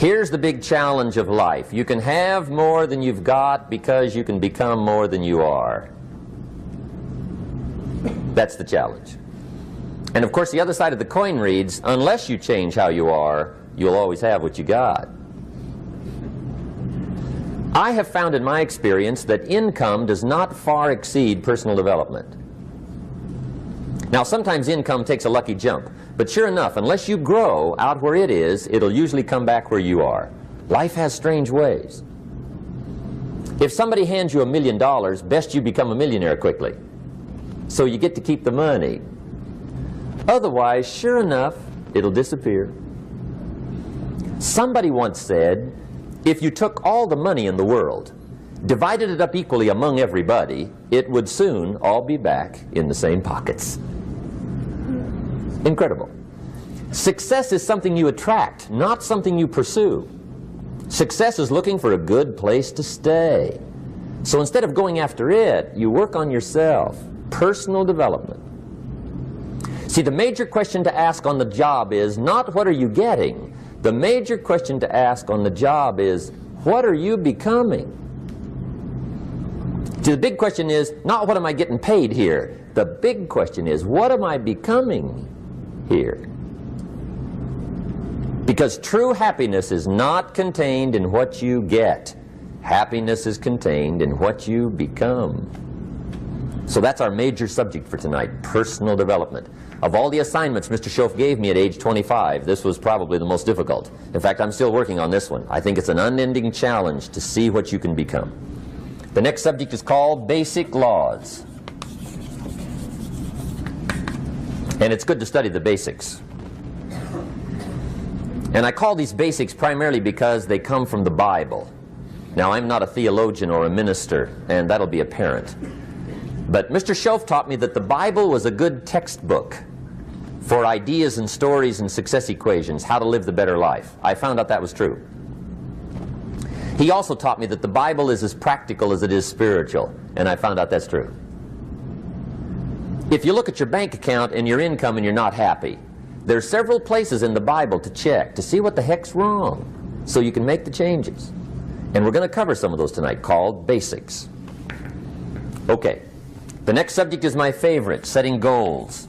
Here's the big challenge of life. You can have more than you've got because you can become more than you are. That's the challenge. And of course the other side of the coin reads, unless you change how you are, you'll always have what you got. I have found in my experience that income does not far exceed personal development. Now sometimes income takes a lucky jump, but sure enough, unless you grow out where it is, it'll usually come back where you are. Life has strange ways. If somebody hands you $1 million, best you become a millionaire quickly, so you get to keep the money. Otherwise, sure enough, it'll disappear. Somebody once said, if you took all the money in the world, divided it up equally among everybody, it would soon all be back in the same pockets. Incredible. Success is something you attract, not something you pursue. Success is looking for a good place to stay. So instead of going after it, you work on yourself. Personal development. See, the major question to ask on the job is not what are you getting. The major question to ask on the job is what are you becoming? See, the big question is not what am I getting paid here. The big question is what am I becoming here? Because true happiness is not contained in what you get. Happiness is contained in what you become. So that's our major subject for tonight, personal development. Of all the assignments Mr. Schoaf gave me at age 25, this was probably the most difficult. In fact, I'm still working on this one. I think it's an unending challenge to see what you can become. The next subject is called Basic Laws. And it's good to study the basics. And I call these basics primarily because they come from the Bible. Now, I'm not a theologian or a minister, and that'll be apparent. But Mr. Schoaf taught me that the Bible was a good textbook for ideas and stories and success equations, how to live the better life. I found out that was true. He also taught me that the Bible is as practical as it is spiritual, and I found out that's true. If you look at your bank account and your income and you're not happy, there are several places in the Bible to check to see what the heck's wrong so you can make the changes. And we're going to cover some of those tonight, called basics. Okay. The next subject is my favorite, setting goals.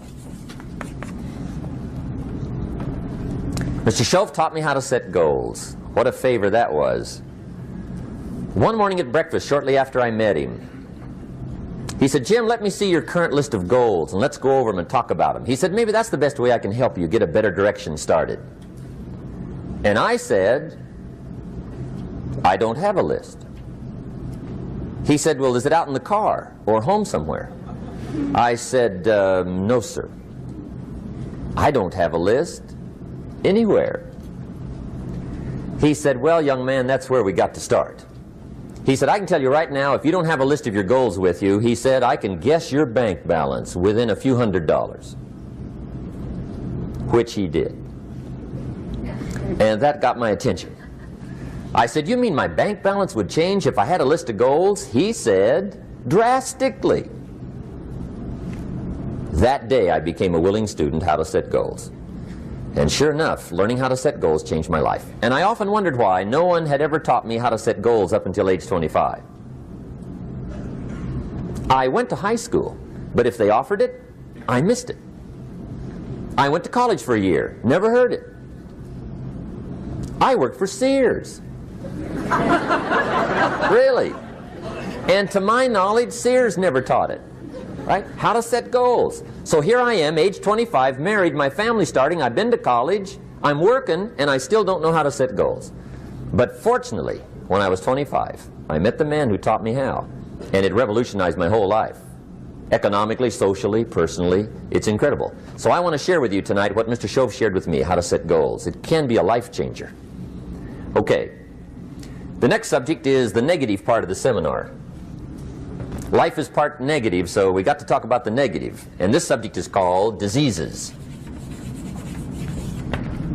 Mr. Schoaf taught me how to set goals. What a favor that was. One morning at breakfast, shortly after I met him, he said, Jim, let me see your current list of goals and let's go over them and talk about them. He said, maybe that's the best way I can help you get a better direction started. And I said, I don't have a list. He said, well, is it out in the car or home somewhere? I said, no, sir. I don't have a list anywhere. He said, well, young man, that's where we got to start. He said, I can tell you right now, if you don't have a list of your goals with you, he said, I can guess your bank balance within a few $100s. Which he did. And that got my attention. I said, you mean my bank balance would change if I had a list of goals? He said, drastically. That day I became a willing student how to set goals. And sure enough, learning how to set goals changed my life. And I often wondered why no one had ever taught me how to set goals up until age 25. I went to high school, but if they offered it, I missed it. I went to college for a year, never heard it. I worked for Sears. Really. And to my knowledge, Sears never taught it. Right? How to set goals. So here I am, age 25, married, my family's starting, I've been to college, I'm working, and I still don't know how to set goals. But fortunately, when I was 25, I met the man who taught me how, and it revolutionized my whole life. Economically, socially, personally, it's incredible. So I want to share with you tonight what Mr. Schoaf shared with me, how to set goals. It can be a life changer. Okay. The next subject is the negative part of the seminar. Life is part negative, so we got to talk about the negative. And this subject is called diseases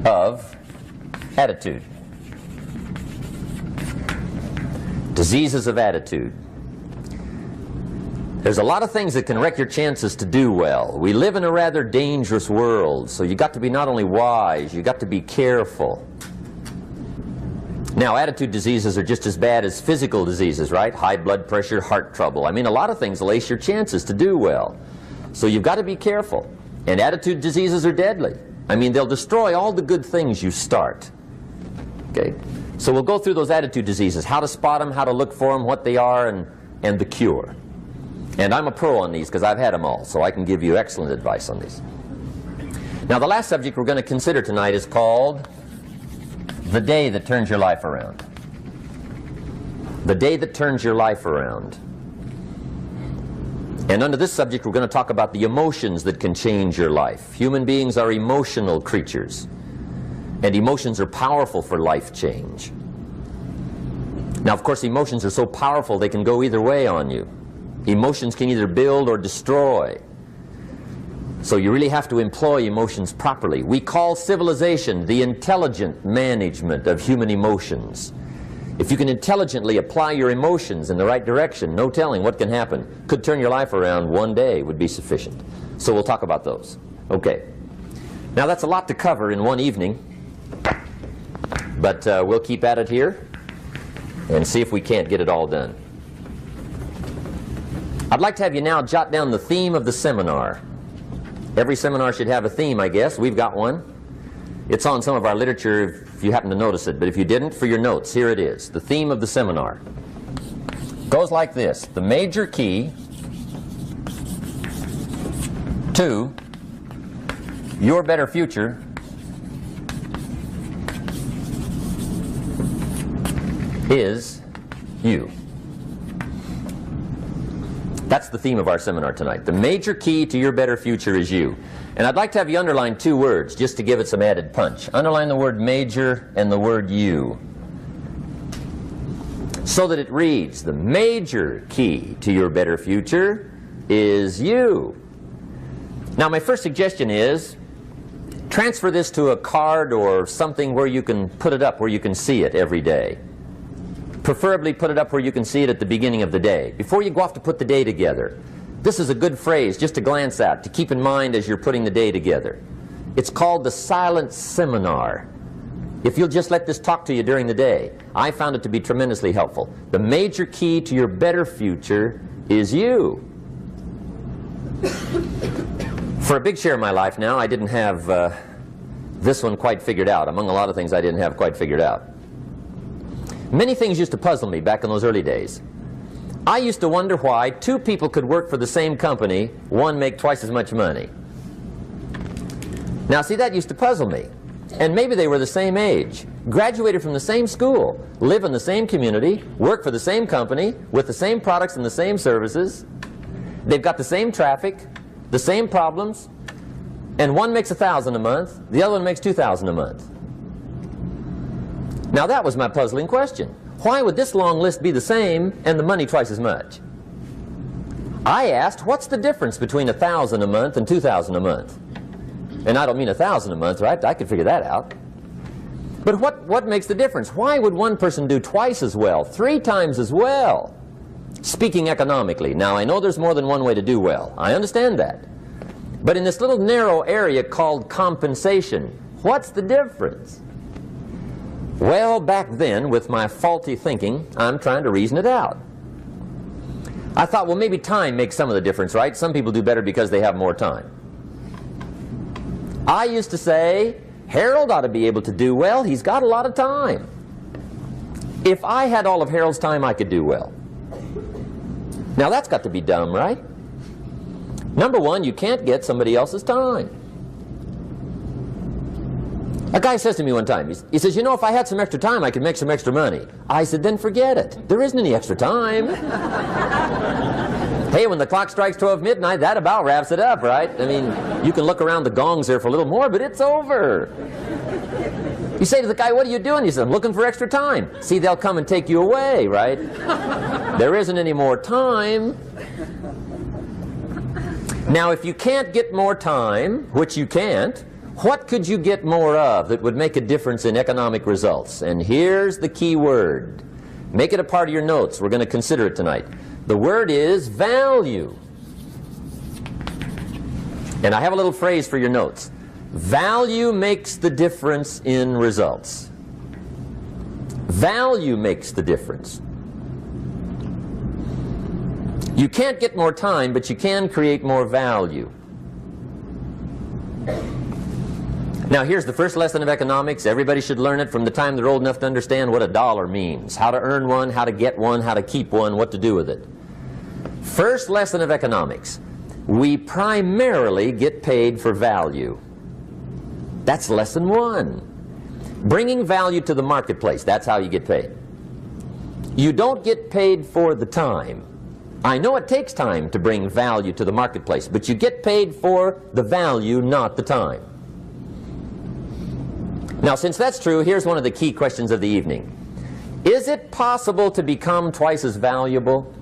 of attitude. Diseases of attitude. There's a lot of things that can wreck your chances to do well. We live in a rather dangerous world, so you got to be not only wise, you got to be careful. Now, attitude diseases are just as bad as physical diseases, right? High blood pressure, heart trouble. I mean, a lot of things lace your chances to do well. So you've got to be careful. And attitude diseases are deadly. I mean, they'll destroy all the good things you start. Okay? So we'll go through those attitude diseases, how to spot them, how to look for them, what they are, and the cure. And I'm a pro on these because I've had them all, so I can give you excellent advice on these. Now, the last subject we're going to consider tonight is called the day that turns your life around. The day that turns your life around. And under this subject, we're going to talk about the emotions that can change your life. Human beings are emotional creatures, and emotions are powerful for life change. Now, of course, emotions are so powerful they can go either way on you. Emotions can either build or destroy. So you really have to employ emotions properly. We call civilization the intelligent management of human emotions. If you can intelligently apply your emotions in the right direction, no telling what can happen. Could turn your life around one day would be sufficient. So we'll talk about those. Okay. Now that's a lot to cover in one evening, but we'll keep at it here and see if we can't get it all done. I'd like to have you now jot down the theme of the seminar. Every seminar should have a theme, I guess. We've got one. It's on some of our literature if you happen to notice it, but if you didn't, for your notes, here it is. The theme of the seminar goes like this: the major key to your better future is you. That's the theme of our seminar tonight. The major key to your better future is you. And I'd like to have you underline two words just to give it some added punch. Underline the word major and the word you, so that it reads, the major key to your better future is you. Now, my first suggestion is transfer this to a card or something where you can put it up, where you can see it every day. Preferably put it up where you can see it at the beginning of the day, before you go off to put the day together. This is a good phrase just to glance at, to keep in mind as you're putting the day together. It's called the silent seminar. If you'll just let this talk to you during the day, I found it to be tremendously helpful. The major key to your better future is you. For a big share of my life now, I didn't have this one quite figured out. Among a lot of things I didn't have quite figured out. Many things used to puzzle me back in those early days. I used to wonder why two people could work for the same company, one make twice as much money. Now see, that used to puzzle me. And maybe they were the same age, graduated from the same school, live in the same community, work for the same company, with the same products and the same services. They've got the same traffic, the same problems, and one makes $1,000 a month, the other one makes $2,000 a month. Now that was my puzzling question. Why would this long list be the same and the money twice as much? I asked, what's the difference between $1,000 a month and $2,000 a month? And I don't mean $1,000 a month, right? I could figure that out. But what makes the difference? Why would one person do twice as well, 3 times as well? Speaking economically. Now I know there's more than one way to do well. I understand that. But in this little narrow area called compensation, what's the difference? Well, back then, with my faulty thinking, I'm trying to reason it out. I thought, well, maybe time makes some of the difference, right? Some people do better because they have more time. I used to say, Harold ought to be able to do well. He's got a lot of time. If I had all of Harold's time, I could do well. Now, that's got to be dumb, right? Number one, you can't get somebody else's time. A guy says to me one time, he says, you know, if I had some extra time, I could make some extra money. I said, then forget it. There isn't any extra time. Hey, when the clock strikes 12 midnight, that about wraps it up, right? I mean, you can look around the gongs there for a little more, but it's over. You say to the guy, what are you doing? He says, I'm looking for extra time. See, they'll come and take you away, right? There isn't any more time. Now, if you can't get more time, which you can't, what could you get more of that would make a difference in economic results? And here's the key word. Make it a part of your notes. We're going to consider it tonight. The word is value. And I have a little phrase for your notes. Value makes the difference in results. Value makes the difference. You can't get more time, but you can create more value. Now here's the first lesson of economics. Everybody should learn it from the time they're old enough to understand what a dollar means. How to earn one, how to get one, how to keep one, what to do with it. First lesson of economics. We primarily get paid for value. That's lesson one. Bringing value to the marketplace, that's how you get paid. You don't get paid for the time. I know it takes time to bring value to the marketplace, but you get paid for the value, not the time. Now, since that's true, here's one of the key questions of the evening. Is it possible to become twice as valuable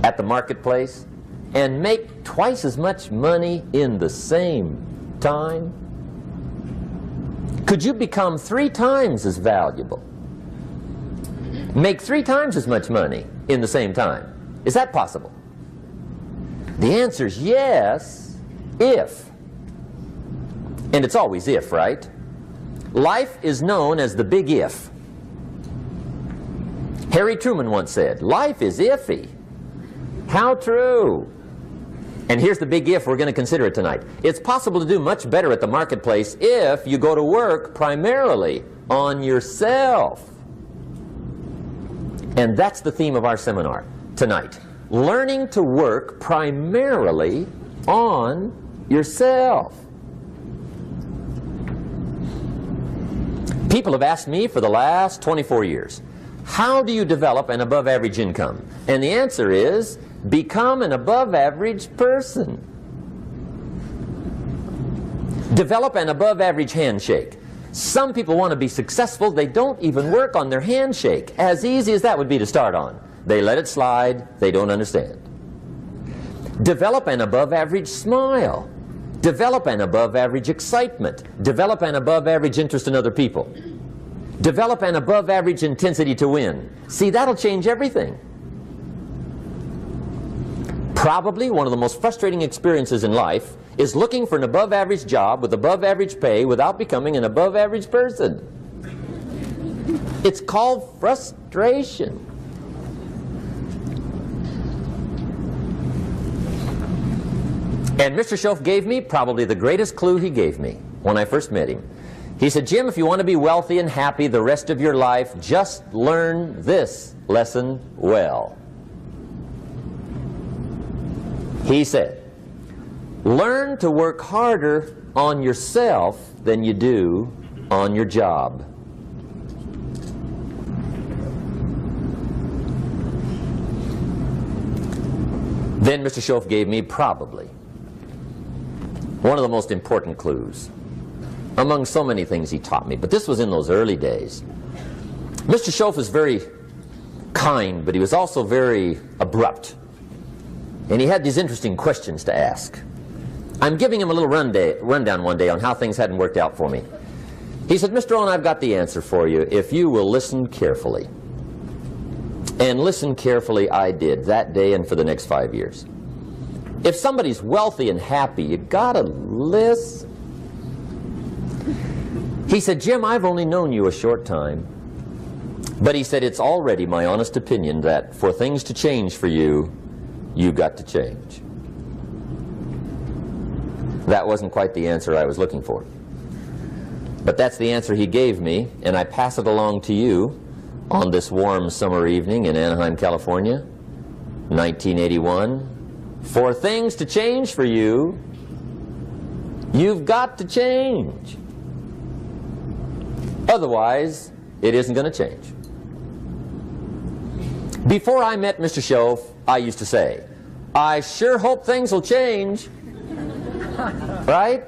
at the marketplace and make twice as much money in the same time? Could you become 3 times as valuable? Make 3 times as much money in the same time? Is that possible? The answer is yes, if. And it's always if, right? Life is known as the big if. Harry Truman once said, life is iffy. How true. And here's the big if, we're going to consider it tonight. It's possible to do much better at the marketplace if you go to work primarily on yourself. And that's the theme of our seminar tonight. Learning to work primarily on yourself. People have asked me for the last 24 years, how do you develop an above average income? And the answer is, become an above average person. Develop an above average handshake. Some people want to be successful, they don't even work on their handshake. As easy as that would be to start on. They let it slide, they don't understand. Develop an above average smile. Develop an above average excitement. Develop an above average interest in other people. Develop an above average intensity to win. See, that'll change everything. Probably one of the most frustrating experiences in life is looking for an above average job with above average pay without becoming an above average person. It's called frustration. And Mr. Schoaf gave me probably the greatest clue he gave me when I first met him. He said, Jim, if you want to be wealthy and happy the rest of your life, just learn this lesson well. He said, learn to work harder on yourself than you do on your job. Then Mr. Schoaf gave me probably one of the most important clues among so many things he taught me, but this was in those early days. Mr. Schoaf was very kind, but he was also very abrupt. And he had these interesting questions to ask. I'm giving him a little rundown one day on how things hadn't worked out for me. He said, Mr. Rohn, I've got the answer for you if you will listen carefully. And listen carefully I did that day and for the next 5 years. If somebody's wealthy and happy, you gotta listen. He said, Jim, I've only known you a short time. But he said, it's already my honest opinion that for things to change for you, you've got to change. That wasn't quite the answer I was looking for. But that's the answer he gave me, and I pass it along to you on this warm summer evening in Anaheim, California, 1981. For things to change for you, you've got to change. Otherwise, it isn't going to change. Before I met Mr. Schoaf, I used to say, I sure hope things will change. Right?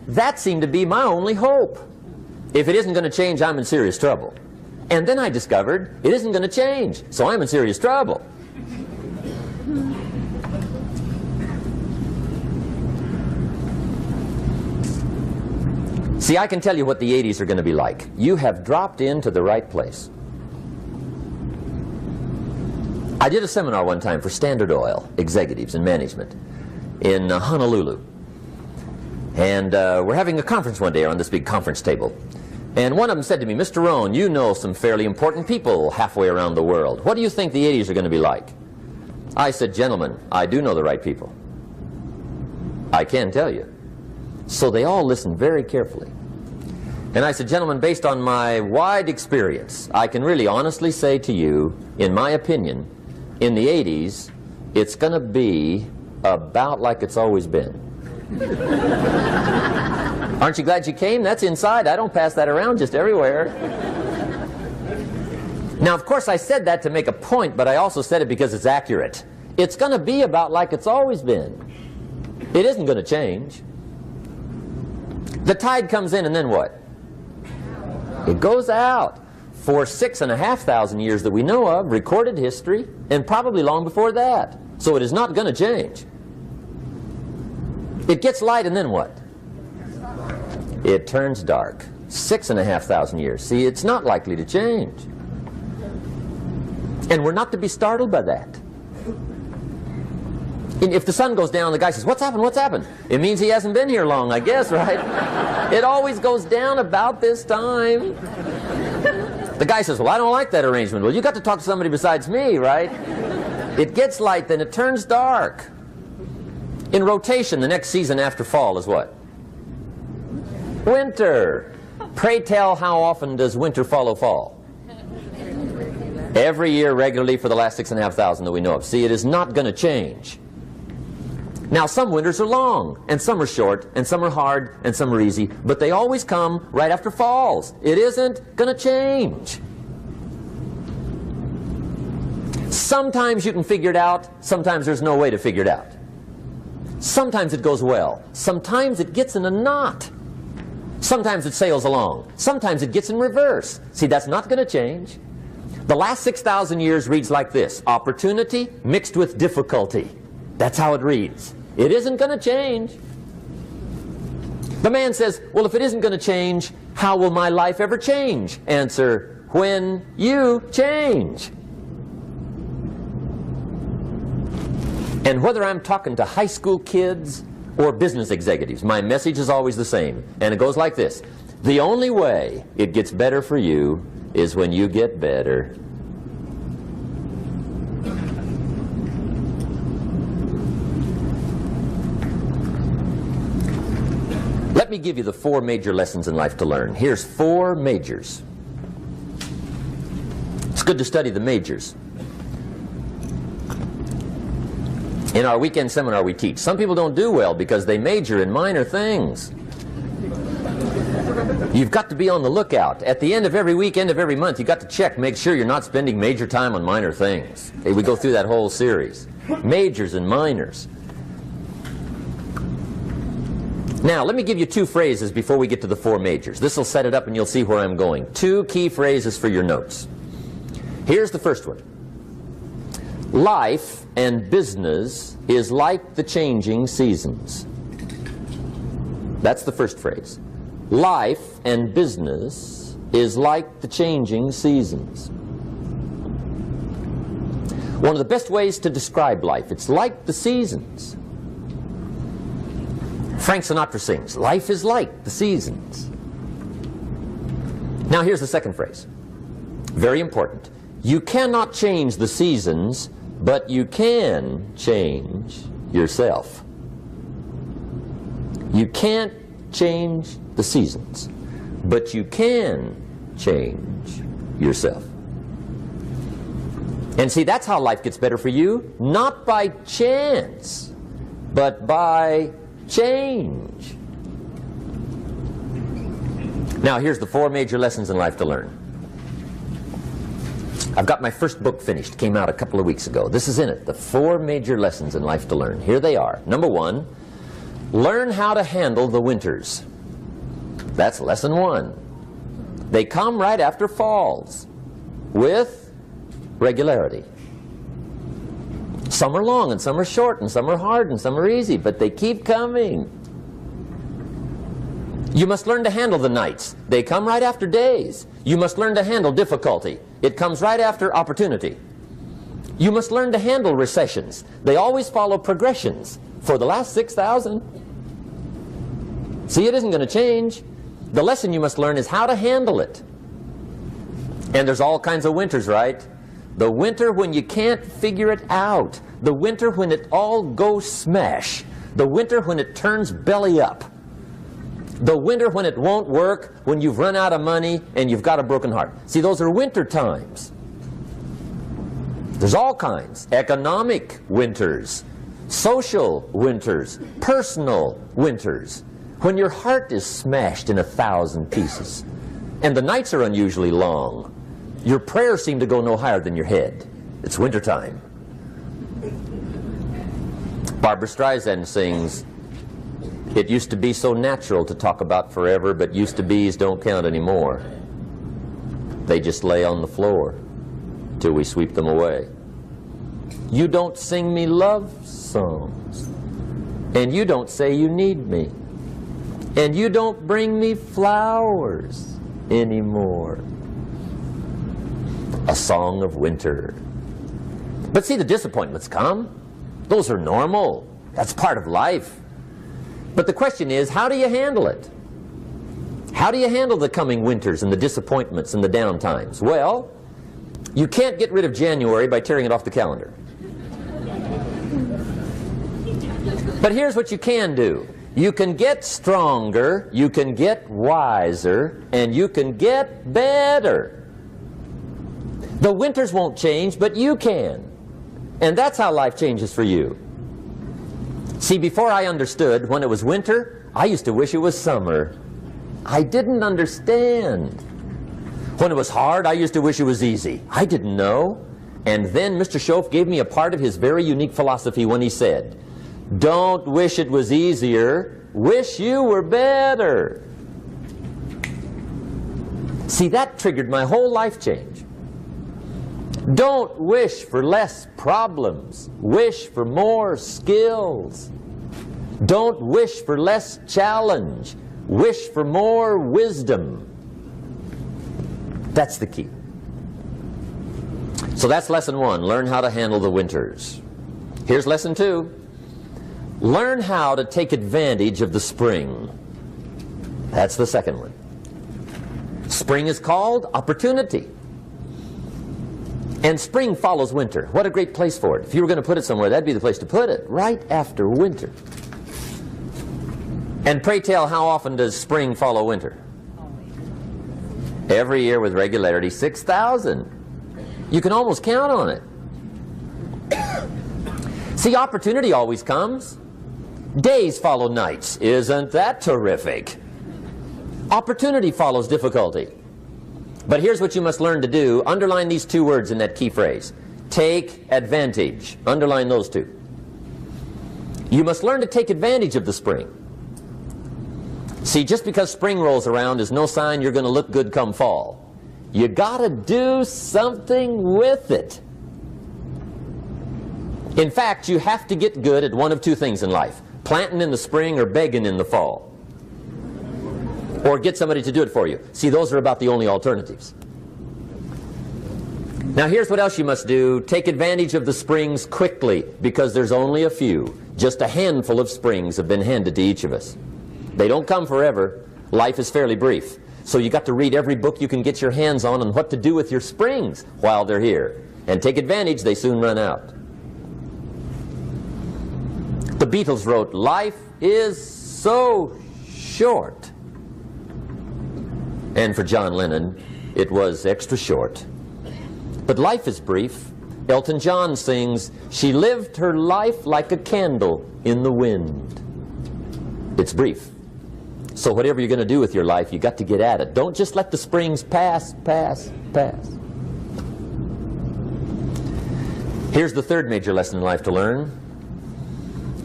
That seemed to be my only hope. If it isn't going to change, I'm in serious trouble. And then I discovered it isn't going to change, so I'm in serious trouble. See, I can tell you what the 80s are going to be like. You have dropped into the right place. I did a seminar one time for Standard Oil executives and management in Honolulu. And we're having a conference one day on this big conference table. And one of them said to me, Mr. Rohn, you know some fairly important people halfway around the world. What do you think the 80s are going to be like? I said, gentlemen, I do know the right people. I can tell you. So they all listened very carefully. And I said, gentlemen, based on my wide experience, I can really honestly say to you, in my opinion, in the 80s, it's going to be about like it's always been. Aren't you glad you came? That's inside. I don't pass that around just everywhere. Now, of course, I said that to make a point, but I also said it because it's accurate. It's going to be about like it's always been. It isn't going to change. The tide comes in, and then what? It goes out. For 6,500 years that we know of, recorded history, and probably long before that. So it is not going to change. It gets light, and then what? It turns dark. 6,500 years. See, it's not likely to change. And we're not to be startled by that. And if the sun goes down, the guy says, what's happened, what's happened? It means he hasn't been here long, I guess, right? It always goes down about this time. The guy says, well, I don't like that arrangement. Well, you got to talk to somebody besides me, right? It gets light, then it turns dark. In rotation, the next season after fall is what? Winter. Pray tell, how often does winter follow fall? Every year regularly for the last 6,500 that we know of. See, it is not going to change. Now, some winters are long, and some are short, and some are hard, and some are easy, but they always come right after falls. It isn't going to change. Sometimes you can figure it out, sometimes there's no way to figure it out. Sometimes it goes well, sometimes it gets in a knot. Sometimes it sails along, sometimes it gets in reverse. See, that's not going to change. The last 6,000 years reads like this: opportunity mixed with difficulty. That's how it reads. It isn't going to change. The man says, well, if it isn't going to change, how will my life ever change? Answer, when you change. And whether I'm talking to high school kids or business executives, my message is always the same. And it goes like this: the only way it gets better for you is when you get better. Let me give you the 4 major lessons in life to learn. Here's 4 majors. It's good to study the majors. In our weekend seminar we teach, some people don't do well because they major in minor things. You've got to be on the lookout. At the end of every week, end of every month, you've got to check, make sure you're not spending major time on minor things. Okay, we go through that whole series. Majors and minors. Now, let me give you 2 phrases before we get to the 4 majors. This will set it up and you'll see where I'm going. 2 key phrases for your notes. Here's the first one. Life and business is like the changing seasons. That's the first phrase. Life and business is like the changing seasons. One of the best ways to describe life, it's like the seasons. Frank Sinatra sings, life is like the seasons. Now here's the second phrase. Very important. You cannot change the seasons, but you can change yourself. You can't change the seasons, but you can change yourself. And see, that's how life gets better for you, not by chance, but by change. Now, here's the 4 major lessons in life to learn. I've got my first book finished. Came out a couple of weeks ago. This is in it. The 4 major lessons in life to learn. Here they are. Number 1, learn how to handle the winters. That's lesson 1. They come right after falls with regularity. Some are long and some are short and some are hard and some are easy, but they keep coming. You must learn to handle the nights. They come right after days. You must learn to handle difficulty. It comes right after opportunity. You must learn to handle recessions. They always follow progressions. For the last 6,000. See, it isn't going to change. The lesson you must learn is how to handle it. And there's all kinds of winters, right? The winter when you can't figure it out. The winter when it all goes smash. The winter when it turns belly up. The winter when it won't work, when you've run out of money and you've got a broken heart. See, those are winter times. There's all kinds. Economic winters, social winters, personal winters. When your heart is smashed in 1,000 pieces and the nights are unusually long, your prayers seem to go no higher than your head. It's wintertime. Barbara Streisand sings, "It used to be so natural to talk about forever, but used to be's don't count anymore. They just lay on the floor till we sweep them away. You don't sing me love songs, and you don't say you need me, and you don't bring me flowers anymore." A song of winter. But see, the disappointments come. Those are normal. That's part of life. But the question is, how do you handle it? How do you handle the coming winters and the disappointments and the down times? Well, you can't get rid of January by tearing it off the calendar. But here's what you can do. You can get stronger, you can get wiser, and you can get better. The winters won't change, but you can. And that's how life changes for you. See, before I understood, when it was winter, I used to wish it was summer. I didn't understand. When it was hard, I used to wish it was easy. I didn't know. And then Mr. Schoaf gave me a part of his very unique philosophy when he said, "Don't wish it was easier, wish you were better." See, that triggered my whole life change. Don't wish for less problems, wish for more skills. Don't wish for less challenge, wish for more wisdom. That's the key. So that's lesson one, learn how to handle the winters. Here's lesson two, learn how to take advantage of the spring. That's the second one. Spring is called opportunity. And spring follows winter. What a great place for it. If you were going to put it somewhere, that'd be the place to put it, right after winter. And pray tell, how often does spring follow winter? Every year with regularity, 6,000. You can almost count on it. See, opportunity always comes. Days follow nights. Isn't that terrific? Opportunity follows difficulty. But here's what you must learn to do. Underline these two words in that key phrase. Take advantage. Underline those two. You must learn to take advantage of the spring. See, just because spring rolls around is no sign you're going to look good come fall. You got to do something with it. In fact, you have to get good at one of two things in life. Planting in the spring or begging in the fall. Or get somebody to do it for you. See, those are about the only alternatives. Now here's what else you must do. Take advantage of the springs quickly, because there's only a few. Just a handful of springs have been handed to each of us. They don't come forever. Life is fairly brief. So you got to read every book you can get your hands on what to do with your springs while they're here. And take advantage, they soon run out. The Beatles wrote, "Life is so short." And for John Lennon, it was extra short. But life is brief. Elton John sings, "She lived her life like a candle in the wind." It's brief. So whatever you're going to do with your life, you got to get at it. Don't just let the springs pass. Here's the third major lesson in life to learn.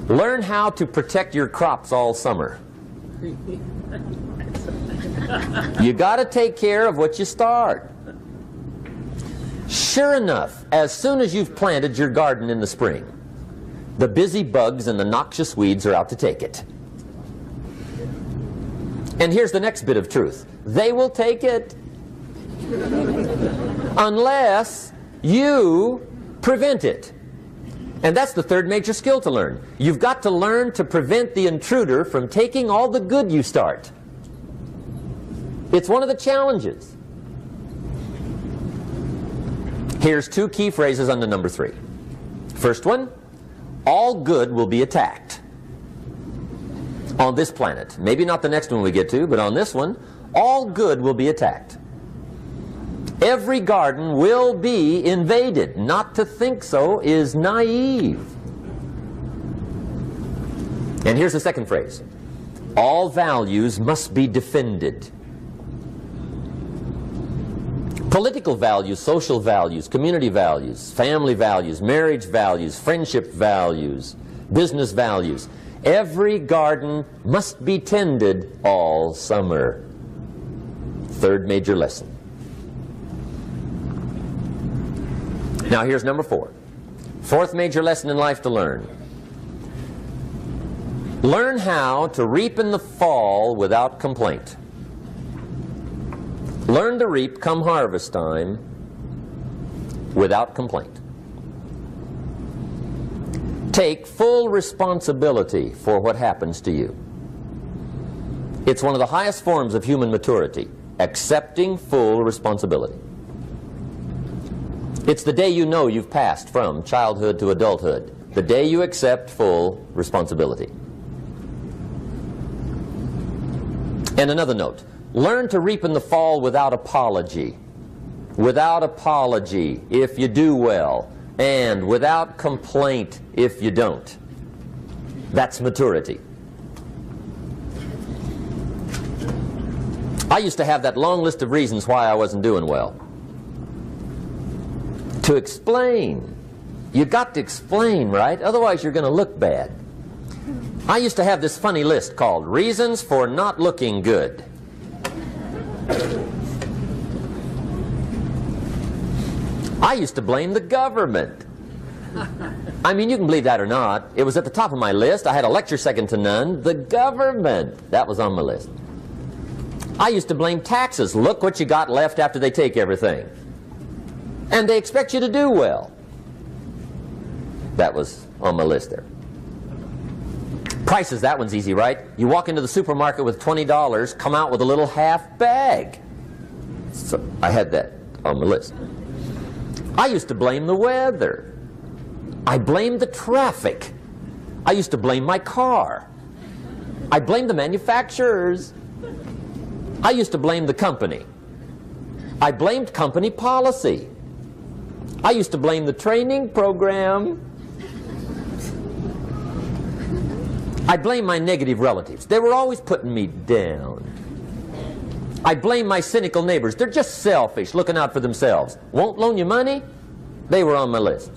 Learn how to protect your crops all summer. You got to take care of what you start. Sure enough, as soon as you've planted your garden in the spring, the busy bugs and the noxious weeds are out to take it. And here's the next bit of truth. They will take it unless you prevent it. And that's the third major skill to learn. You've got to learn to prevent the intruder from taking all the good you start. It's one of the challenges. Here's two key phrases under number 3. First one, all good will be attacked on this planet. Maybe not the next one we get to, but on this one, all good will be attacked. Every garden will be invaded. Not to think so is naive. And here's the second phrase. All values must be defended. Political values, social values, community values, family values, marriage values, friendship values, business values. Every garden must be tended all summer. Third major lesson. Now here's number 4. Fourth major lesson in life to learn. Learn how to reap in the fall without complaint. Learn to reap come harvest time without complaint. Take full responsibility for what happens to you. It's one of the highest forms of human maturity, accepting full responsibility. It's the day you know you've passed from childhood to adulthood, the day you accept full responsibility. And another note, learn to reap in the fall without apology. Without apology if you do well, and without complaint if you don't. That's maturity. I used to have that long list of reasons why I wasn't doing well. To explain. You got to explain, right? Otherwise you're going to look bad. I used to have this funny list called Reasons for Not Looking Good. I used to blame the government. I mean, you can believe that or not. It was at the top of my list. I had a lecture second to none. The government. That was on my list. I used to blame taxes. Look what you got left after they take everything. And they expect you to do well. That was on my list there. Prices, that one's easy, right? You walk into the supermarket with $20, come out with a little half bag. So I had that on my list. I used to blame the weather. I blamed the traffic. I used to blame my car. I blamed the manufacturers. I used to blame the company. I blamed company policy. I used to blame the training program. I blame my negative relatives. They were always putting me down. I blame my cynical neighbors. They're just selfish, looking out for themselves. Won't loan you money? They were on my list.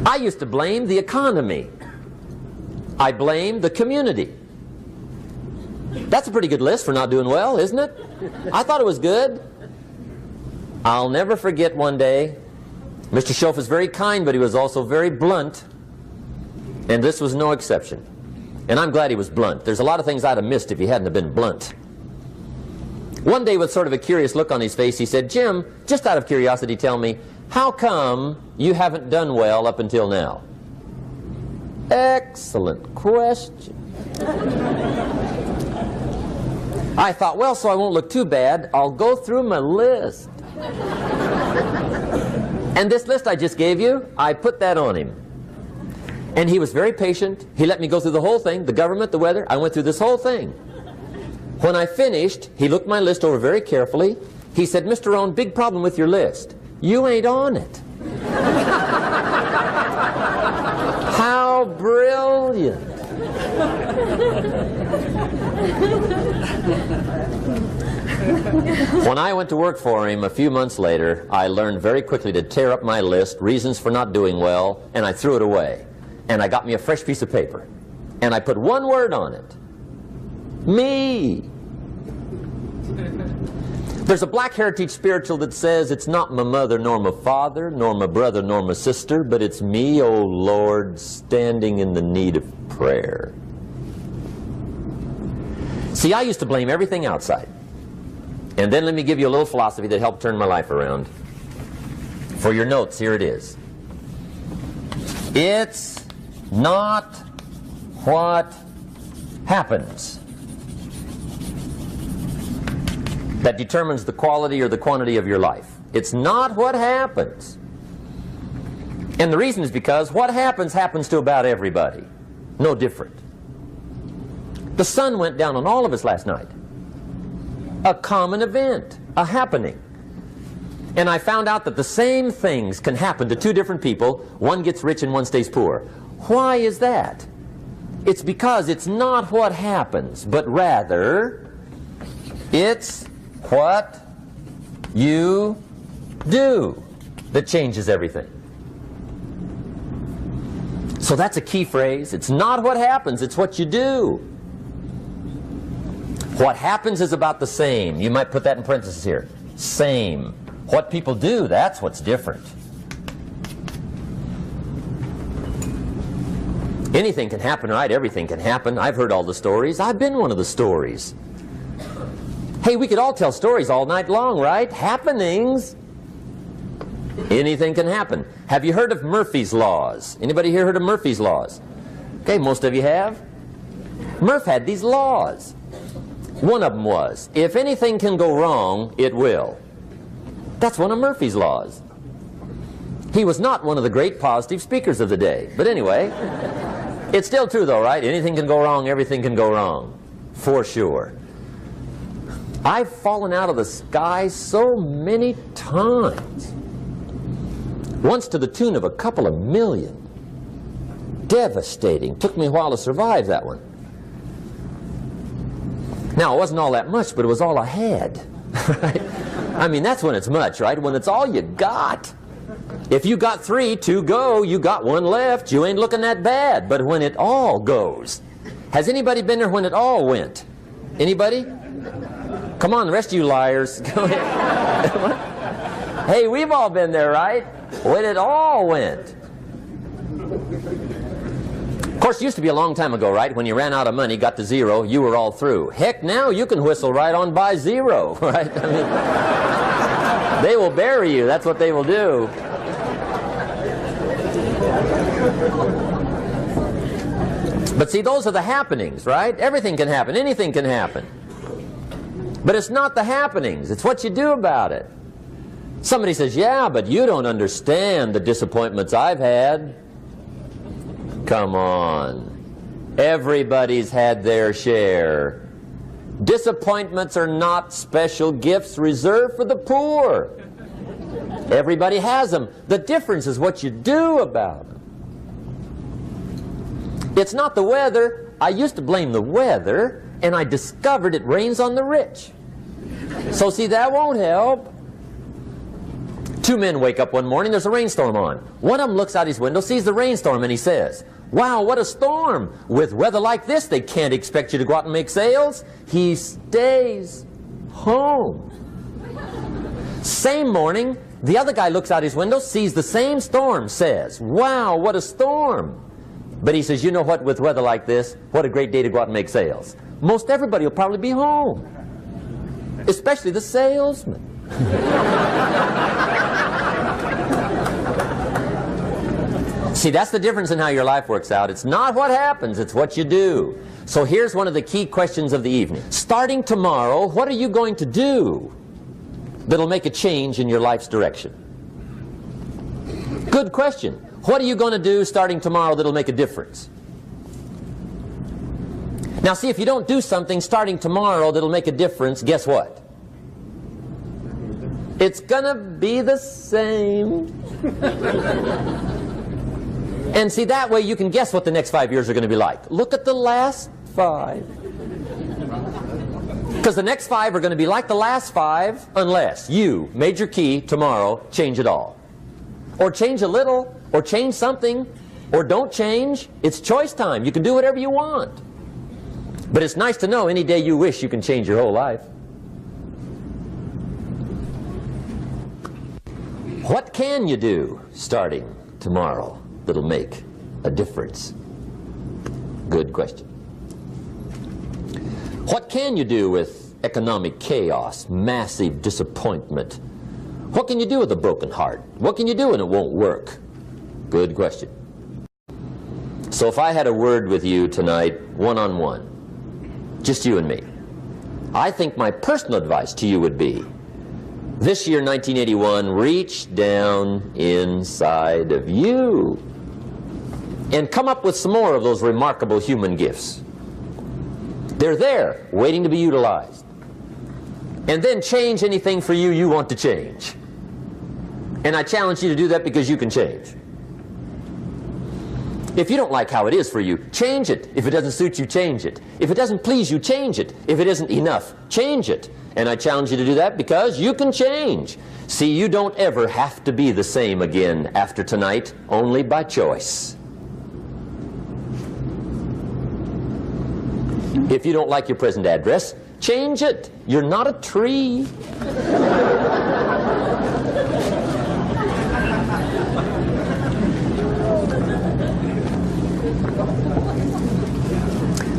I used to blame the economy. I blamed the community. That's a pretty good list for not doing well, isn't it? I thought it was good. I'll never forget one day, Mr. Schoaf was very kind, but he was also very blunt. And this was no exception. And I'm glad he was blunt. There's a lot of things I'd have missed if he hadn't have been blunt. One day, with sort of a curious look on his face, he said, "Jim, just out of curiosity, tell me, how come you haven't done well up until now?" Excellent question. I thought, well, so I won't look too bad, I'll go through my list. And this list I just gave you, I put that on him. And he was very patient. He let me go through the whole thing, the government, the weather. I went through this whole thing. When I finished, he looked my list over very carefully. He said, "Mr. Rohn, big problem with your list. You ain't on it." How brilliant. When I went to work for him a few months later, I learned very quickly to tear up my list, reasons for not doing well, and I threw it away. And I got me a fresh piece of paper. And I put one word on it. Me. There's a Black Heritage spiritual that says, "It's not my mother nor my father, nor my brother nor my sister, but it's me, O Lord, standing in the need of prayer." See, I used to blame everything outside. And then let me give you a little philosophy that helped turn my life around. For your notes, here it is. It's not what happens that determines the quality or the quantity of your life. It's not what happens. And the reason is because what happens happens to about everybody. No different. The sun went down on all of us last night. A common event, a happening. And I found out that the same things can happen to two different people. One gets rich and one stays poor. Why is that? It's because it's not what happens, but rather it's what you do that changes everything. So that's a key phrase. It's not what happens, it's what you do. What happens is about the same. You might put that in parentheses here. Same. What people do, that's what's different. Anything can happen, right? Everything can happen. I've heard all the stories. I've been one of the stories. Hey, we could all tell stories all night long, right? Happenings. Anything can happen. Have you heard of Murphy's Laws? Anybody here heard of Murphy's Laws? Okay, most of you have. Murph had these laws. One of them was, if anything can go wrong, it will. That's one of Murphy's laws. He was not one of the great positive speakers of the day. But anyway, it's still true though, right? Anything can go wrong, everything can go wrong. For sure. I've fallen out of the sky so many times. Once to the tune of a couple of million. Devastating. Took me a while to survive that one. Now, it wasn't all that much, but it was all I had. Right? I mean, that's when it's much, right? When it's all you got. If you got 3, 2 go, you got 1 left, you ain't looking that bad. But when it all goes, has anybody been there when it all went? Anybody? Come on, the rest of you liars. Go ahead. Hey, we've all been there, right? When it all went. Of course, it used to be a long time ago, right? When you ran out of money, got to 0, you were all through. Heck, now you can whistle right on by 0, right? I mean, they will bury you. That's what they will do. But see, those are the happenings, right? Everything can happen. Anything can happen. But it's not the happenings. It's what you do about it. Somebody says, yeah, but you don't understand the disappointments I've had. Come on. Everybody's had their share. Disappointments are not special gifts reserved for the poor. Everybody has them. The difference is what you do about them. It's not the weather. I used to blame the weather, and I discovered it rains on the rich. So see, that won't help. 2 men wake up one morning, there's a rainstorm on. One of them looks out his window, sees the rainstorm, and he says, wow, what a storm. With weather like this, they can't expect you to go out and make sales. He stays home. Same morning, the other guy looks out his window, sees the same storm, says, wow, what a storm. But he says, you know what, with weather like this, what a great day to go out and make sales. Most everybody will probably be home, especially the salesman. See, that's the difference in how your life works out. It's not what happens, it's what you do. So here's one of the key questions of the evening. Starting tomorrow, what are you going to do that'll make a change in your life's direction? Good question. What are you going to do starting tomorrow that'll make a difference? Now see, if you don't do something starting tomorrow that'll make a difference, guess what? It's gonna be the same. And see, that way you can guess what the next 5 years are going to be like. Look at the last 5. Because the next 5 are going to be like the last 5 unless you, major key, tomorrow, change it all. Or change a little, or change something, or don't change. It's choice time. You can do whatever you want. But it's nice to know any day you wish you can change your whole life. What can you do starting tomorrow that'll make a difference? Good question. What can you do with economic chaos, massive disappointment? What can you do with a broken heart? What can you do when it won't work? Good question. So if I had a word with you tonight, one-on-one, just you and me. I think my personal advice to you would be, this year, 1981, reach down inside of you and come up with some more of those remarkable human gifts. They're there, waiting to be utilized. And then change anything for you you want to change. And I challenge you to do that because you can change. If you don't like how it is for you, change it. If it doesn't suit you, change it. If it doesn't please you, change it. If it isn't enough, change it. And I challenge you to do that because you can change. See, you don't ever have to be the same again after tonight, only by choice. If you don't like your present address, change it. You're not a tree.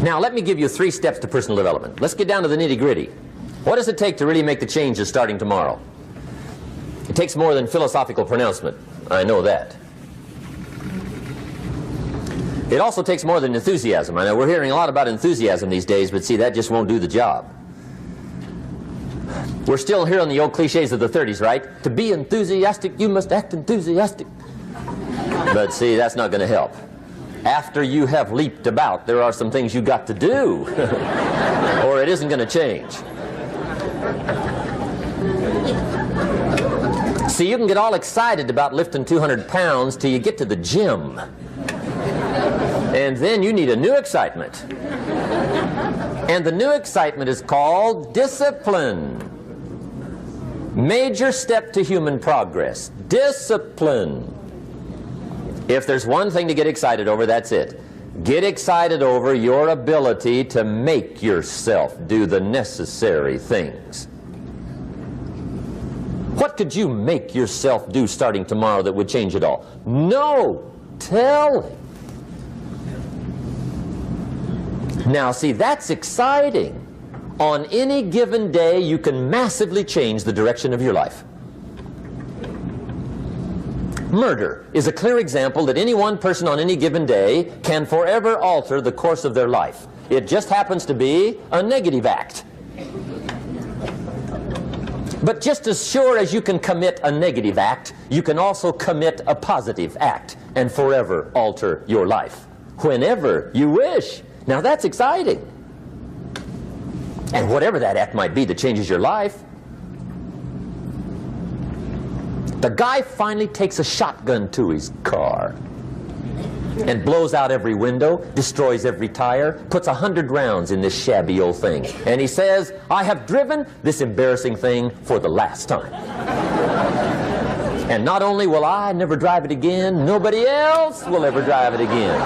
Now, let me give you 3 steps to personal development. Let's get down to the nitty-gritty. What does it take to really make the changes starting tomorrow? It takes more than philosophical pronouncement. I know that. It also takes more than enthusiasm. I know we're hearing a lot about enthusiasm these days, but see, that just won't do the job. We're still hearing the old cliches of the 30s, right? To be enthusiastic, you must act enthusiastic. But see, that's not going to help. After you have leaped about, there are some things you got to do, or it isn't going to change. See, you can get all excited about lifting 200 pounds till you get to the gym. And then you need a new excitement. And the new excitement is called discipline. Major step to human progress. Discipline. If there's one thing to get excited over, that's it. Get excited over your ability to make yourself do the necessary things. What could you make yourself do starting tomorrow that would change it all? No! Tell him. Now, see, that's exciting. On any given day, you can massively change the direction of your life. Murder is a clear example that any one person on any given day can forever alter the course of their life. It just happens to be a negative act. But just as sure as you can commit a negative act, you can also commit a positive act and forever alter your life, whenever you wish. Now that's exciting. And whatever that act might be that changes your life. The guy finally takes a shotgun to his car and blows out every window, destroys every tire, puts 100 rounds in this shabby old thing. And he says, I have driven this embarrassing thing for the last time. And not only will I never drive it again, nobody else will ever drive it again.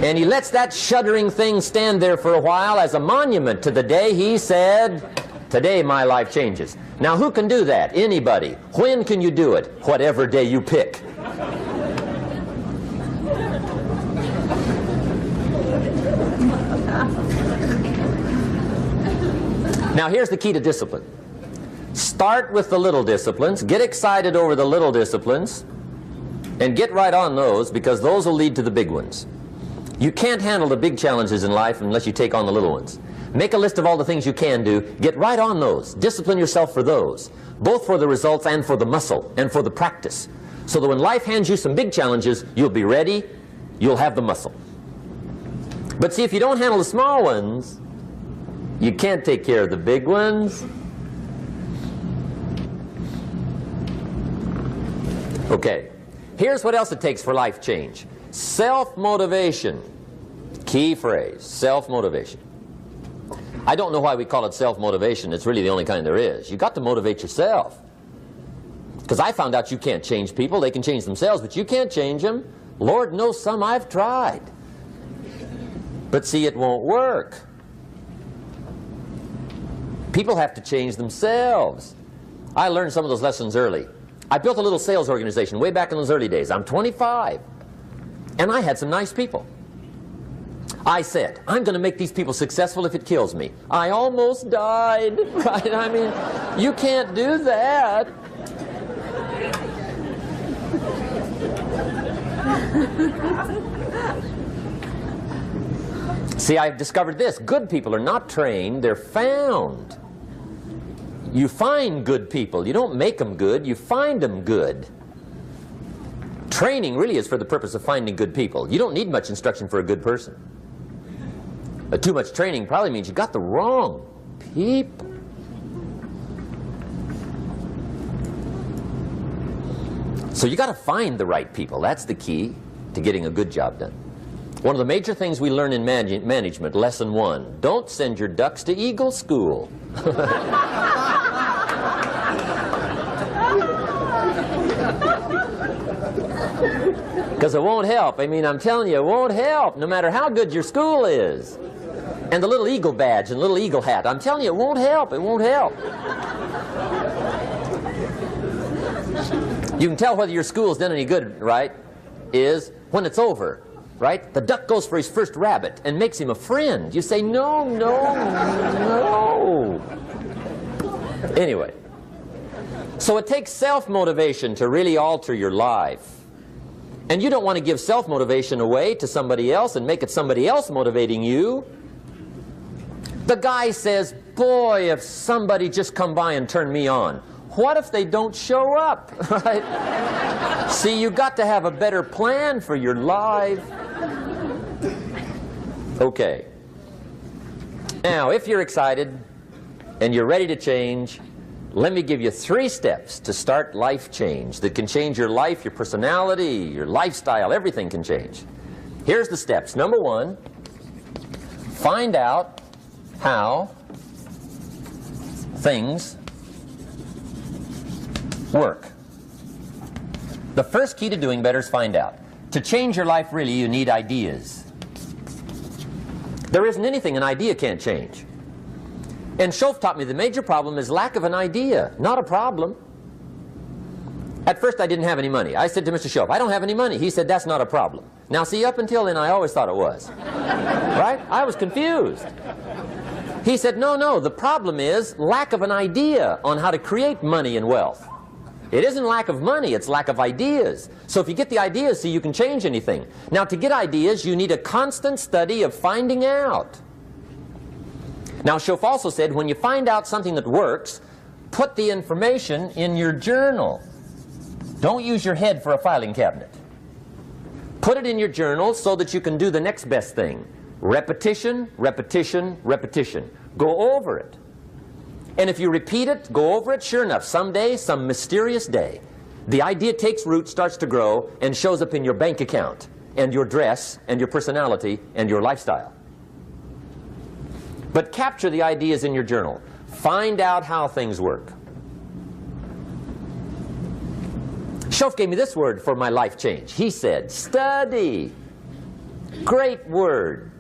And he lets that shuddering thing stand there for a while as a monument to the day he said, today my life changes. Now who can do that? Anybody. When can you do it? Whatever day you pick. Now here's the key to discipline. Start with the little disciplines, get excited over the little disciplines, and get right on those, because those will lead to the big ones. You can't handle the big challenges in life unless you take on the little ones. Make a list of all the things you can do, get right on those, discipline yourself for those, both for the results and for the muscle and for the practice, so that when life hands you some big challenges, you'll be ready, you'll have the muscle. But see, if you don't handle the small ones, you can't take care of the big ones. Okay, here's what else it takes for life change. Self-motivation. Key phrase, self-motivation. I don't know why we call it self-motivation. It's really the only kind there is. You've got to motivate yourself. Because I found out you can't change people. They can change themselves, but you can't change them. Lord knows some I've tried. But see, it won't work. People have to change themselves. I learned some of those lessons early. I built a little sales organization way back in those early days. I'm 25. And I had some nice people. I said, I'm going to make these people successful if it kills me. I almost died, right? I mean, you can't do that. See, I've discovered this. Good people are not trained, they're found. You find good people. You don't make them good, you find them good. Training really is for the purpose of finding good people. You don't need much instruction for a good person. But too much training probably means you got the wrong people. So you got to find the right people. That's the key to getting a good job done. One of the major things we learn in management, lesson 1, don't send your ducks to Eagle School. Because it won't help. I mean, I'm telling you, it won't help no matter how good your school is. And the little eagle badge and little eagle hat, I'm telling you, it won't help. It won't help. You can tell whether your school's done any good, right, is when it's over, right? The duck goes for his first rabbit and makes him a friend. You say, no, no, no. Anyway, so it takes self-motivation to really alter your life. And you don't want to give self-motivation away to somebody else and make it somebody else motivating you. The guy says, boy, if somebody just come by and turn me on. What if they don't show up, right? See, you got to have a better plan for your life. Okay. Now, if you're excited and you're ready to change, let me give you 3 steps to start life change that can change your life, your personality, your lifestyle, everything can change. Here's the steps. Number 1, find out how things work. The first key to doing better is find out. To change your life, really, you need ideas. There isn't anything an idea can't change. And Schoaf taught me the major problem is lack of an idea, not a problem. At first I didn't have any money. I said to Mr. Schoaf, I don't have any money. He said, that's not a problem. Now see, up until then I always thought it was. Right? I was confused. He said, no, no, the problem is lack of an idea on how to create money and wealth. It isn't lack of money, it's lack of ideas. So if you get the ideas, see, you can change anything. Now to get ideas, you need a constant study of finding out. Now Schoaf also said, when you find out something that works, put the information in your journal. Don't use your head for a filing cabinet. Put it in your journal so that you can do the next best thing. Repetition, repetition, repetition. Go over it. And if you repeat it, go over it, sure enough, someday, some mysterious day, the idea takes root, starts to grow, and shows up in your bank account, and your dress, and your personality, and your lifestyle. But capture the ideas in your journal. Find out how things work. Schoaf gave me this word for my life change. He said, study. Great word.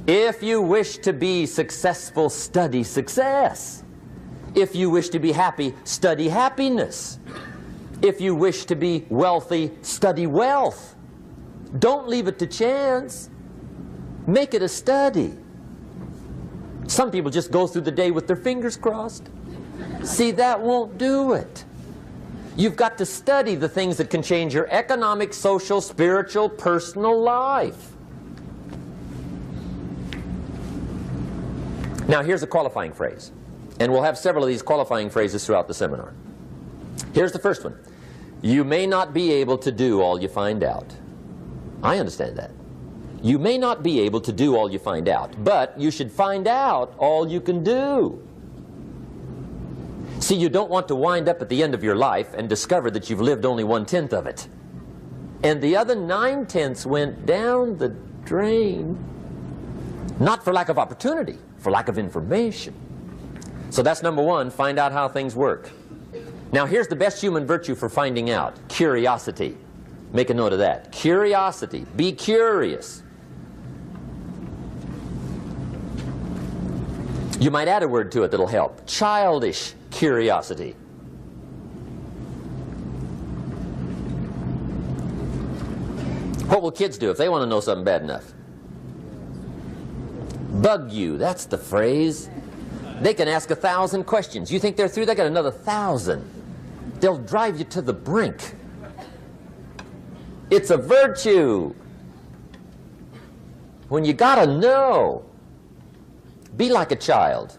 If you wish to be successful, study success. If you wish to be happy, study happiness. If you wish to be wealthy, study wealth. Don't leave it to chance. Make it a study. Some people just go through the day with their fingers crossed. See, that won't do it. You've got to study the things that can change your economic, social, spiritual, personal life. Now here's a qualifying phrase. And we'll have several of these qualifying phrases throughout the seminar. Here's the first one. You may not be able to do all you find out. I understand that. You may not be able to do all you find out, but you should find out all you can do. See, you don't want to wind up at the end of your life and discover that you've lived only 1/10 of it. And the other 9/10 went down the drain. Not for lack of opportunity, for lack of information. So that's number 1, find out how things work. Now here's the best human virtue for finding out. Curiosity. Make a note of that. Curiosity. Be curious. You might add a word to it that'll help. Childish curiosity. What will kids do if they want to know something bad enough? Bug you. That's the phrase. They can ask 1,000 questions. You think they're through? They got another 1,000. They'll drive you to the brink. It's a virtue. when you got to know. Be like a child.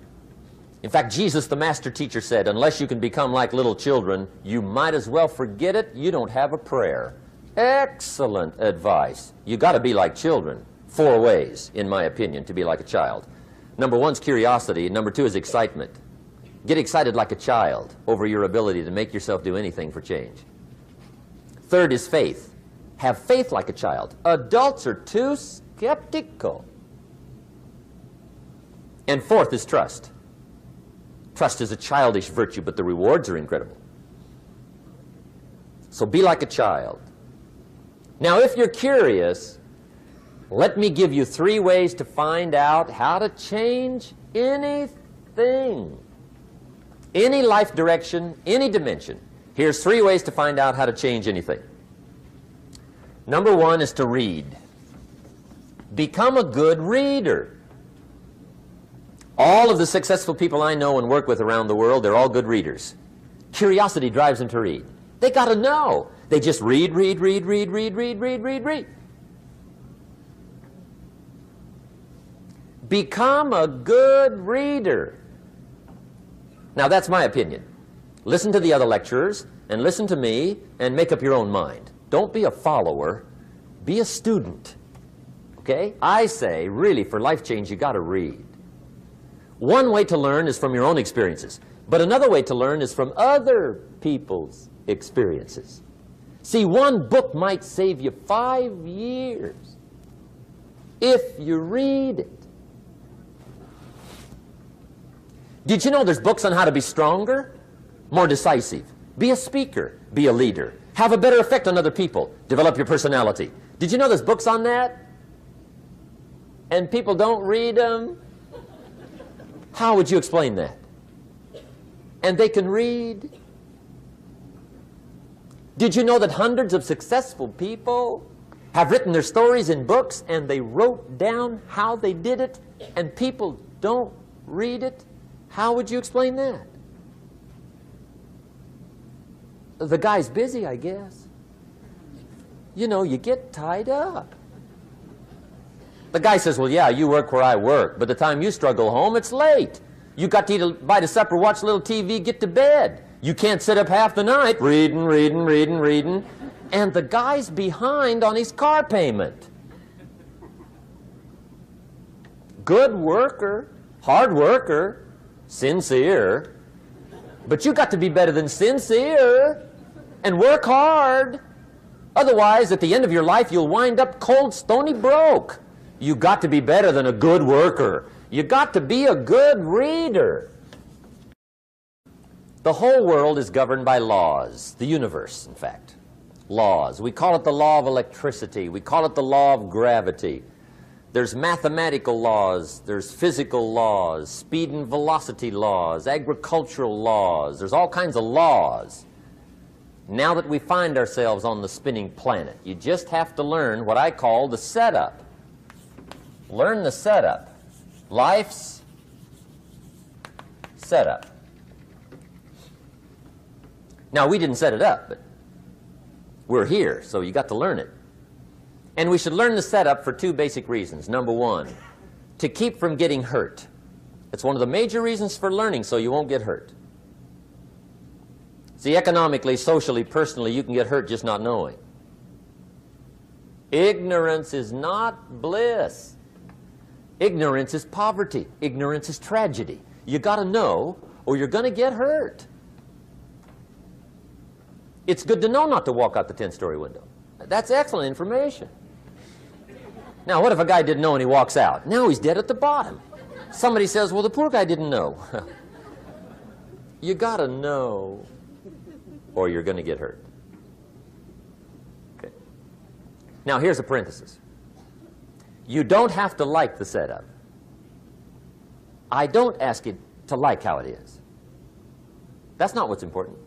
In fact, Jesus, the master teacher, said, unless you can become like little children, you might as well forget it. You don't have a prayer. Excellent advice. You got to be like children. 4 ways, in my opinion, to be like a child. Number 1 is curiosity. Number 2 is excitement. Get excited like a child over your ability to make yourself do anything for change. 3rd is faith. Have faith like a child. Adults are too skeptical. And 4th is trust. Trust is a childish virtue, but the rewards are incredible. So be like a child. Now, if you're curious, let me give you 3 ways to find out how to change anything. Any life direction, any dimension. Here's 3 ways to find out how to change anything. Number 1 is to read. Become a good reader. All of the successful people I know and work with around the world, they're all good readers. Curiosity drives them to read. They got to know. They just read. Become a good reader. Now, that's my opinion. Listen to the other lecturers and listen to me and make up your own mind. Don't be a follower. Be a student. Okay? I say, really, for life change, you got to read. One way to learn is from your own experiences, but another way to learn is from other people's experiences. See, one book might save you 5 years if you read it. Did you know there's books on how to be stronger, more decisive, be a speaker, be a leader, have a better effect on other people, develop your personality? Did you know there's books on that? And people don't read them? How would you explain that? And they can read? Did you know that hundreds of successful people have written their stories in books and they wrote down how they did it and people don't read it? How would you explain that? The guy's busy, I guess. You know, you get tied up. The guy says, well, yeah, you work where I work, but the time you struggle home, it's late. You got to eat a bite of supper, watch a little TV, get to bed. You can't sit up half the night reading. And the guy's behind on his car payment. Good worker, hard worker, sincere. But you got to be better than sincere and work hard. Otherwise, at the end of your life, you'll wind up cold, stony broke. You got to be better than a good worker. You got to be a good reader. The whole world is governed by laws. The universe, in fact. Laws. We call it the law of electricity. We call it the law of gravity. There's mathematical laws. There's physical laws. Speed and velocity laws. Agricultural laws. There's all kinds of laws. Now that we find ourselves on the spinning planet, you just have to learn what I call the setup. Learn the setup. Life's setup. Now, we didn't set it up, but we're here, so you got to learn it. And we should learn the setup for 2 basic reasons. Number 1, to keep from getting hurt. It's one of the major reasons for learning, so you won't get hurt. See, economically, socially, personally, you can get hurt just not knowing. Ignorance is not bliss. Ignorance is poverty. Ignorance is tragedy. You got to know, or you're going to get hurt. It's good to know not to walk out the 10-story window. That's excellent information. Now, what if a guy didn't know and he walks out? Now he's dead at the bottom. Somebody says, well, the poor guy didn't know. You got to know, or you're going to get hurt. Okay. Now, here's a parenthesis. You don't have to like the setup. I don't ask you to like how it is. That's not what's important.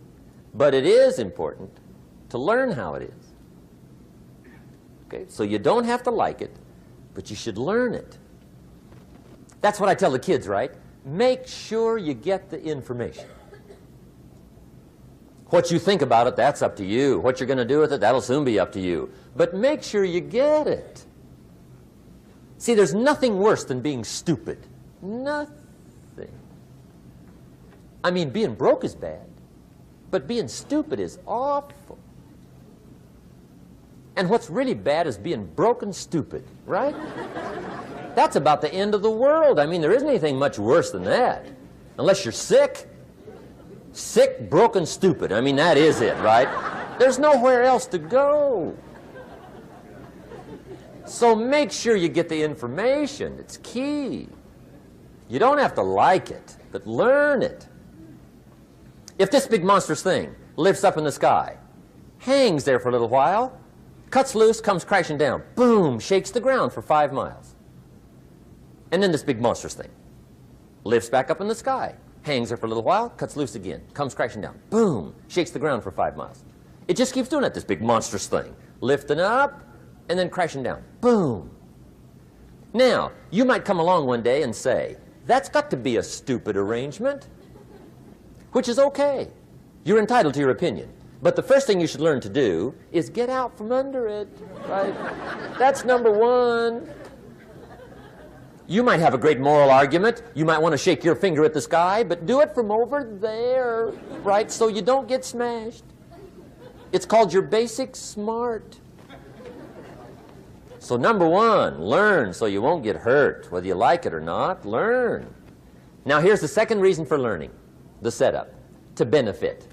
But it is important to learn how it is. Okay? So you don't have to like it, but you should learn it. That's what I tell the kids, right? Make sure you get the information. What you think about it, that's up to you. What you're going to do with it, that'll soon be up to you. But make sure you get it. See, there's nothing worse than being stupid. Nothing. I mean, being broke is bad, but being stupid is awful. And what's really bad is being broke and stupid, right? That's about the end of the world. I mean, there isn't anything much worse than that. Unless you're sick. Sick, broken, stupid. I mean, that is it, right? There's nowhere else to go. So make sure you get the information. It's key. You don't have to like it, but learn it. If this big monstrous thing lifts up in the sky, hangs there for a little while, cuts loose, comes crashing down, boom, shakes the ground for 5 miles. And then this big monstrous thing lifts back up in the sky, hangs there for a little while, cuts loose again, comes crashing down, boom, shakes the ground for 5 miles. It just keeps doing it, this big monstrous thing, lifting up and then crashing down, boom. Now, you might come along one day and say, that's got to be a stupid arrangement, which is okay. You're entitled to your opinion. But the first thing you should learn to do is get out from under it, right? That's number one. You might have a great moral argument. You might want to shake your finger at the sky, but do it from over there, right, so you don't get smashed. It's called your basic smart. So number one, learn so you won't get hurt. Whether you like it or not, learn. Now here's the second reason for learning, the setup, to benefit.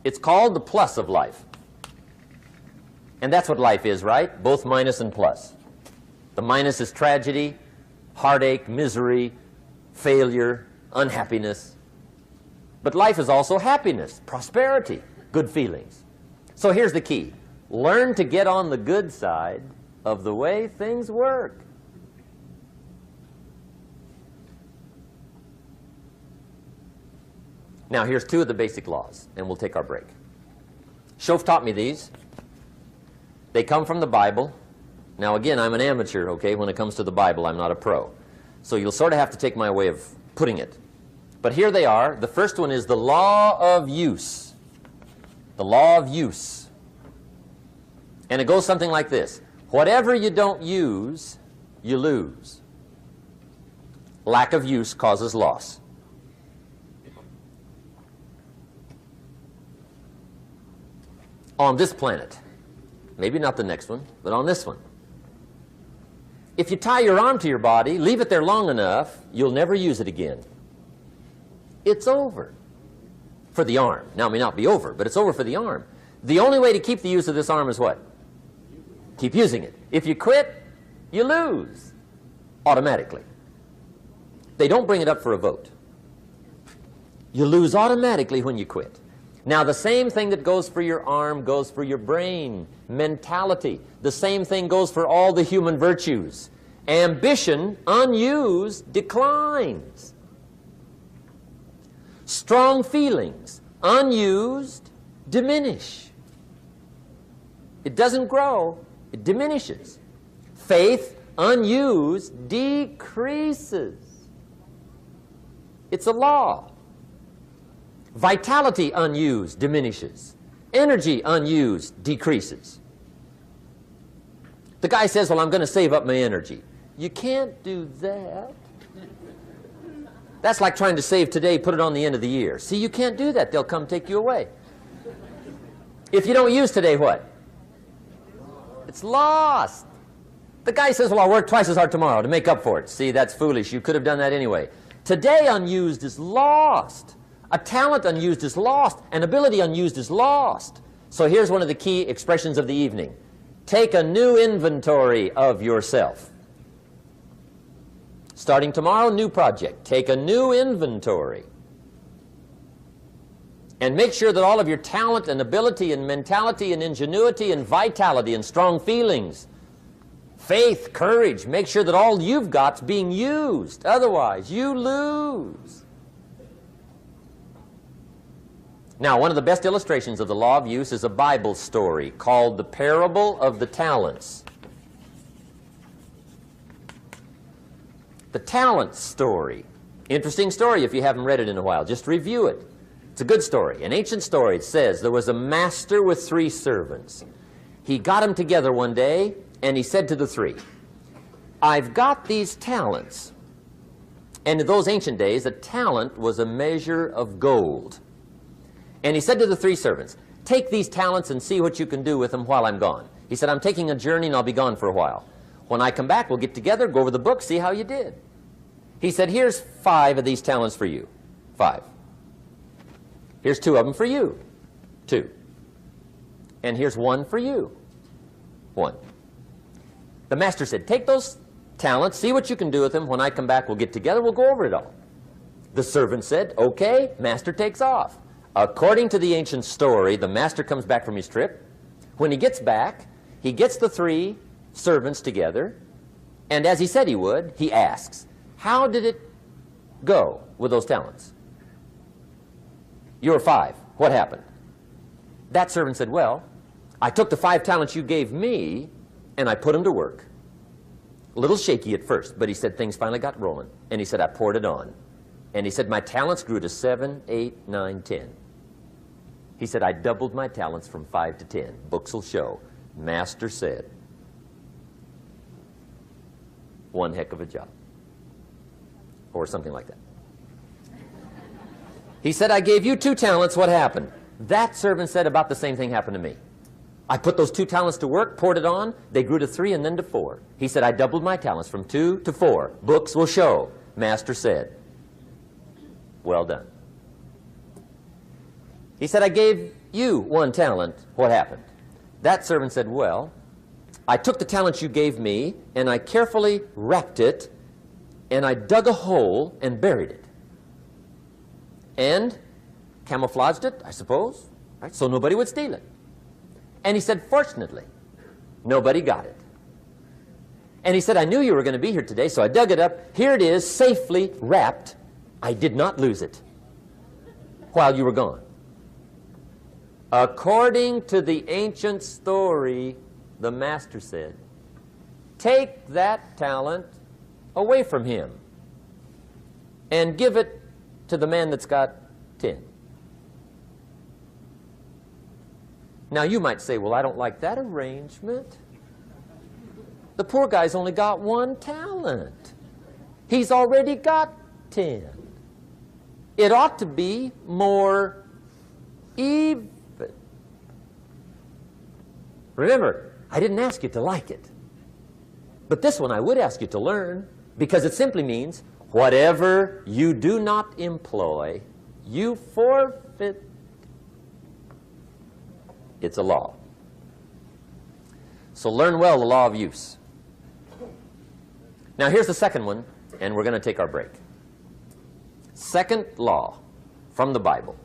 It's called the plus of life. And that's what life is, right? Both minus and plus. The minus is tragedy, heartache, misery, failure, unhappiness. But life is also happiness, prosperity, good feelings. So here's the key. Learn to get on the good side of the way things work. Now, here's 2 of the basic laws, and we'll take our break. Shof taught me these. They come from the Bible. Now, again, I'm an amateur, okay? When it comes to the Bible, I'm not a pro. So you'll sort of have to take my way of putting it. But here they are. The first one is the law of use. The law of use. And it goes something like this. Whatever you don't use, you lose. Lack of use causes loss. On this planet, maybe not the next one, but on this one, if you tie your arm to your body, leave it there long enough, you'll never use it again. It's over for the arm. Now, it may not be over, but it's over for the arm. The only way to keep the use of this arm is what? Keep using it. If you quit, you lose automatically. They don't bring it up for a vote. You lose automatically when you quit. Now, the same thing that goes for your arm goes for your brain, mentality. The same thing goes for all the human virtues. Ambition, unused, declines. Strong feelings, unused, diminish. It doesn't grow, it diminishes. Faith, unused, decreases. It's a law. Vitality unused diminishes. Energy unused decreases. The guy says, well, I'm going to save up my energy. You can't do that. That's like trying to save today, put it on the end of the year. See, you can't do that. They'll come take you away. If you don't use today, what? It's lost. The guy says, well, I'll work twice as hard tomorrow to make up for it. See, that's foolish. You could have done that anyway. Today unused is lost. A talent unused is lost. An ability unused is lost. So here's one of the key expressions of the evening. Take a new inventory of yourself. Starting tomorrow, new project. Take a new inventory. And make sure that all of your talent and ability and mentality and ingenuity and vitality and strong feelings, faith, courage, make sure that all you've got's being used. Otherwise, you lose. Now, one of the best illustrations of the law of use is a Bible story called the Parable of the Talents. The talent story. Interesting story if you haven't read it in a while. Just review it. It's a good story. An ancient story. It says there was a master with 3 servants. He got them together one day and he said to the 3, I've got these talents. And in those ancient days, a talent was a measure of gold. And he said to the 3 servants, take these talents and see what you can do with them while I'm gone. He said, I'm taking a journey and I'll be gone for a while. When I come back, we'll get together, go over the book, see how you did. He said, here's 5 of these talents for you. 5. Here's 2 of them for you. 2. And here's 1 for you. 1. The master said, take those talents, see what you can do with them. When I come back, we'll get together, we'll go over it all. The servant said, okay, master takes off. According to the ancient story, the master comes back from his trip. When he gets back, he gets the 3 servants together, and as he said he would, he asks, how did it go with those talents? You were 5. What happened? That servant said, well, I took the 5 talents you gave me, and I put them to work. A little shaky at first, but he said things finally got rolling. And he said, I poured it on. And he said, my talents grew to 7, 8, 9, 10. He said, I doubled my talents from 5 to 10. Books will show. Master said, one heck of a job. Or something like that. He said, I gave you 2 talents. What happened? That servant said, about the same thing happened to me. I put those 2 talents to work, poured it on. They grew to 3 and then to 4. He said, I doubled my talents from 2 to 4. Books will show. Master said, well done. He said, I gave you 1 talent. What happened? That servant said, well, I took the talent you gave me, and I carefully wrapped it, and I dug a hole and buried it. And camouflaged it, I suppose, right, so nobody would steal it. And he said, fortunately, nobody got it. And he said, I knew you were going to be here today, so I dug it up. Here it is, safely wrapped. I did not lose it while you were gone. According to the ancient story, the master said, take that talent away from him and give it to the man that's got 10. Now you might say, well, I don't like that arrangement. The poor guy's only got 1 talent. He's already got 10. It ought to be more even. Remember, I didn't ask you to like it. But this one I would ask you to learn, because it simply means whatever you do not employ, you forfeit. It's a law. So learn well the law of use. Now here's the second one, and we're going to take our break. Second law from the Bible.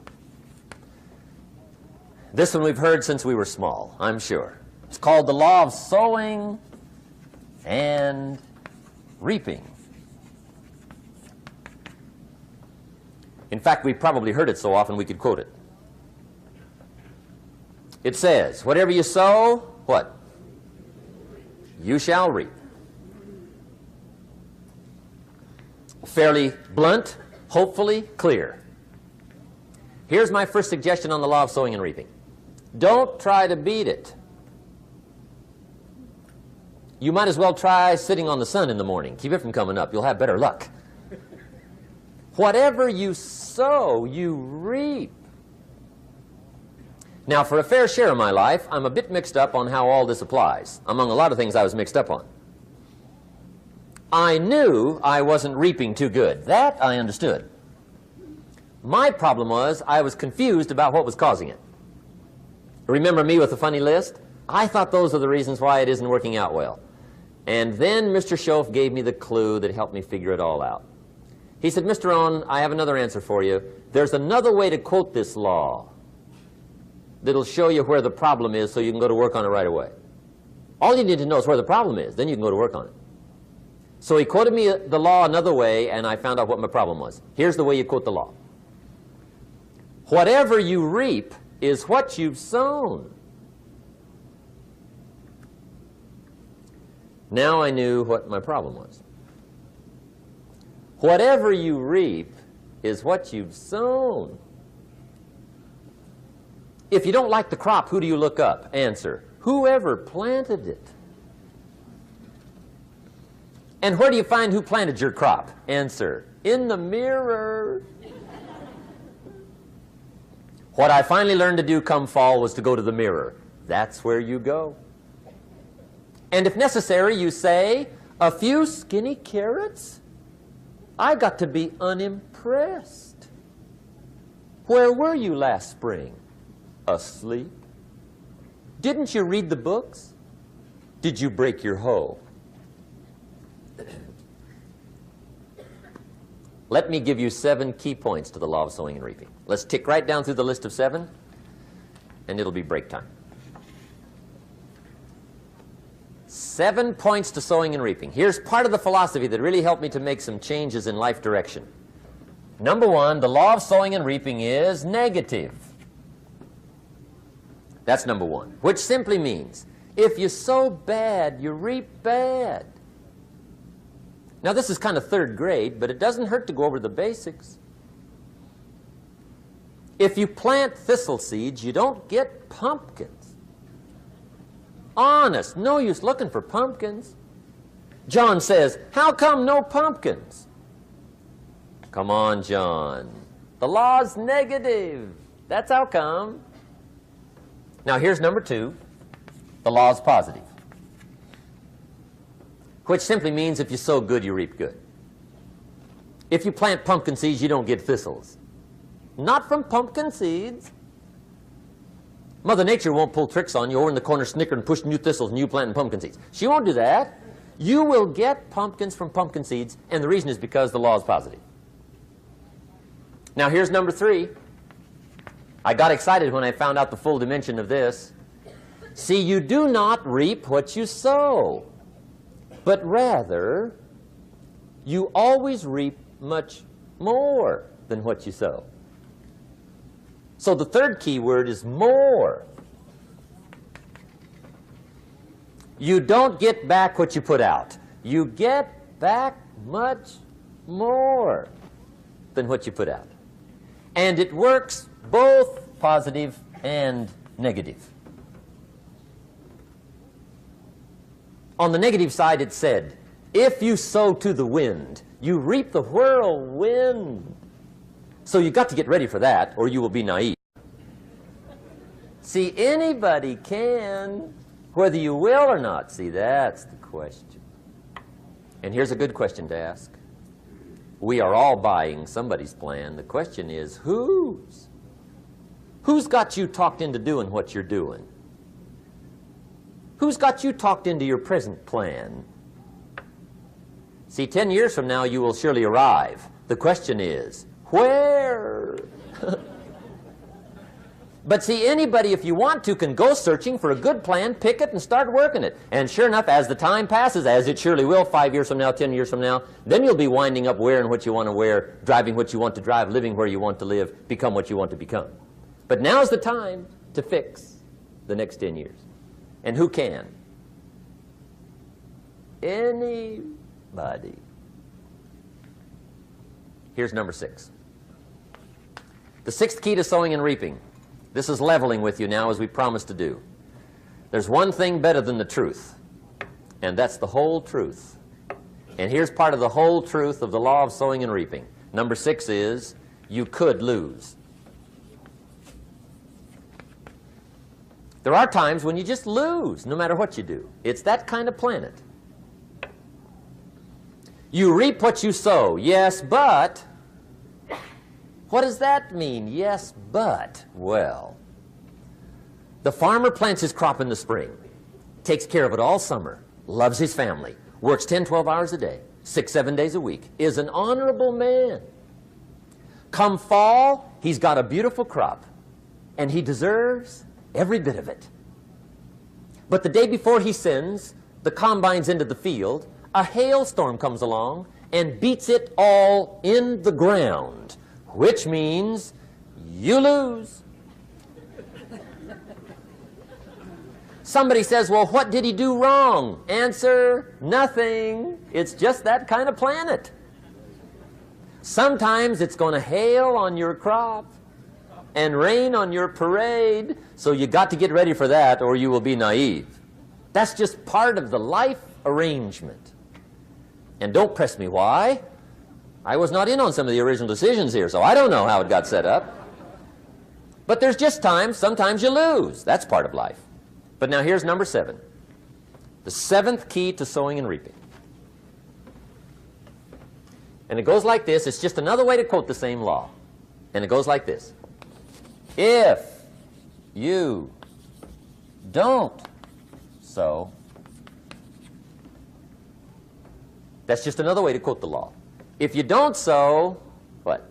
This one we've heard since we were small, I'm sure. It's called the law of sowing and reaping. In fact, we've probably heard it so often we could quote it. It says, whatever you sow, what? You shall reap. Fairly blunt, hopefully clear. Here's my first suggestion on the law of sowing and reaping. Don't try to beat it. You might as well try sitting on the sun in the morning. Keep it from coming up. You'll have better luck. Whatever you sow, you reap. Now, for a fair share of my life, I'm a bit mixed up on how all this applies. Among a lot of things I was mixed up on. I knew I wasn't reaping too good. That I understood. My problem was I was confused about what was causing it. Remember me with the funny list? I thought those are the reasons why it isn't working out well. And then Mr. Schoaf gave me the clue that helped me figure it all out. He said, Mr. Rohn, I have another answer for you. There's another way to quote this law that'll show you where the problem is so you can go to work on it right away. All you need to know is where the problem is. Then you can go to work on it. So he quoted me the law another way, and I found out what my problem was. Here's the way you quote the law. Whatever you reap is what you've sown. Now I knew what my problem was. Whatever you reap is what you've sown. If you don't like the crop, who do you look up? Answer, whoever planted it. And where do you find who planted your crop? Answer, in the mirror. What I finally learned to do come fall was to go to the mirror. That's where you go. And if necessary, you say, a few skinny carrots? I got to be unimpressed. Where were you last spring? Asleep. Didn't you read the books? Did you break your hoe? Let me give you 7 key points to the law of sowing and reaping. Let's tick right down through the list of 7, and it'll be break time. 7 points to sowing and reaping. Here's part of the philosophy that really helped me to make some changes in life direction. Number 1, the law of sowing and reaping is negative. That's number 1, which simply means if you sow bad, you reap bad. Now, this is kind of 3rd grade, but it doesn't hurt to go over the basics. If you plant thistle seeds, you don't get pumpkins. Honest, no use looking for pumpkins. John says, how come no pumpkins? Come on, John. The law's negative. That's how come. Now, here's number 2. The law's positive, which simply means if you sow good, you reap good. If you plant pumpkin seeds, you don't get thistles. Not from pumpkin seeds. Mother Nature won't pull tricks on you over in the corner snickering, pushing you thistles and you planting pumpkin seeds. She won't do that. You will get pumpkins from pumpkin seeds, and the reason is because the law is positive. Now, here's number 3. I got excited when I found out the full dimension of this. See, you do not reap what you sow, but rather, you always reap much more than what you sow. So the 3rd key word is more. You don't get back what you put out. You get back much more than what you put out. And it works both positive and negative. On the negative side, it said, if you sow to the wind, you reap the whirlwind. So you've got to get ready for that, or you will be naive. See, anybody can, whether you will or not. See, that's the question. And here's a good question to ask. We are all buying somebody's plan. The question is, whose? Who's got you talked into doing what you're doing? Who's got you talked into your present plan? See, 10 years from now, you will surely arrive. The question is, where? But see, anybody, if you want to, can go searching for a good plan, pick it, and start working it. And sure enough, as the time passes, as it surely will 5 years from now, 10 years from now, then you'll be winding up wearing what you want to wear, driving what you want to drive, living where you want to live, become what you want to become. But now's the time to fix the next 10 years. And who can? Anybody. Here's number 6. The 6th key to sowing and reaping. This is leveling with you now, as we promised to do. There's one thing better than the truth, and that's the whole truth. And here's part of the whole truth of the law of sowing and reaping. Number 6 is, you could lose. There are times when you just lose, no matter what you do. It's that kind of planet. You reap what you sow, yes, but... What does that mean, yes, but? Well, the farmer plants his crop in the spring, takes care of it all summer, loves his family, works 10, 12 hours a day, 6, 7 days a week, is an honorable man. Come fall, he's got a beautiful crop, and he deserves every bit of it. But the day before he sends the combines into the field, a hailstorm comes along and beats it all in the ground, which means you lose. Somebody says, well, what did he do wrong? Answer, nothing. It's just that kind of planet. Sometimes it's going to hail on your crop and rain on your parade, so you got to get ready for that or you will be naive. That's just part of the life arrangement. And don't press me why. I was not in on some of the original decisions here, so I don't know how it got set up. But there's just times, sometimes you lose. That's part of life. But now here's number 7. The 7th key to sowing and reaping. And it goes like this. It's just another way to quote the same law. And it goes like this. If you don't sow, that's just another way to quote the law. If you don't sow, what?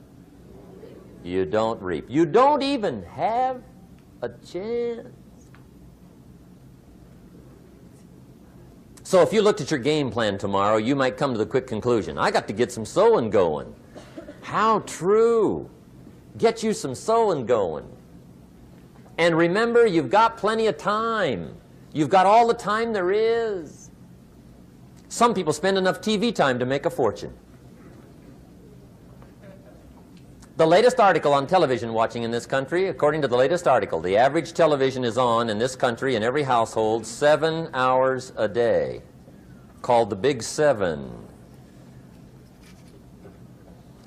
You don't reap. You don't even have a chance. So if you looked at your game plan tomorrow, you might come to the quick conclusion, I got to get some sowing going. How true. Get you some sowing going. And remember, you've got plenty of time. You've got all the time there is. Some people spend enough TV time to make a fortune. The latest article on television watching in this country, according to the latest article, the average television is on in this country in every household 7 hours a day, called the Big 7.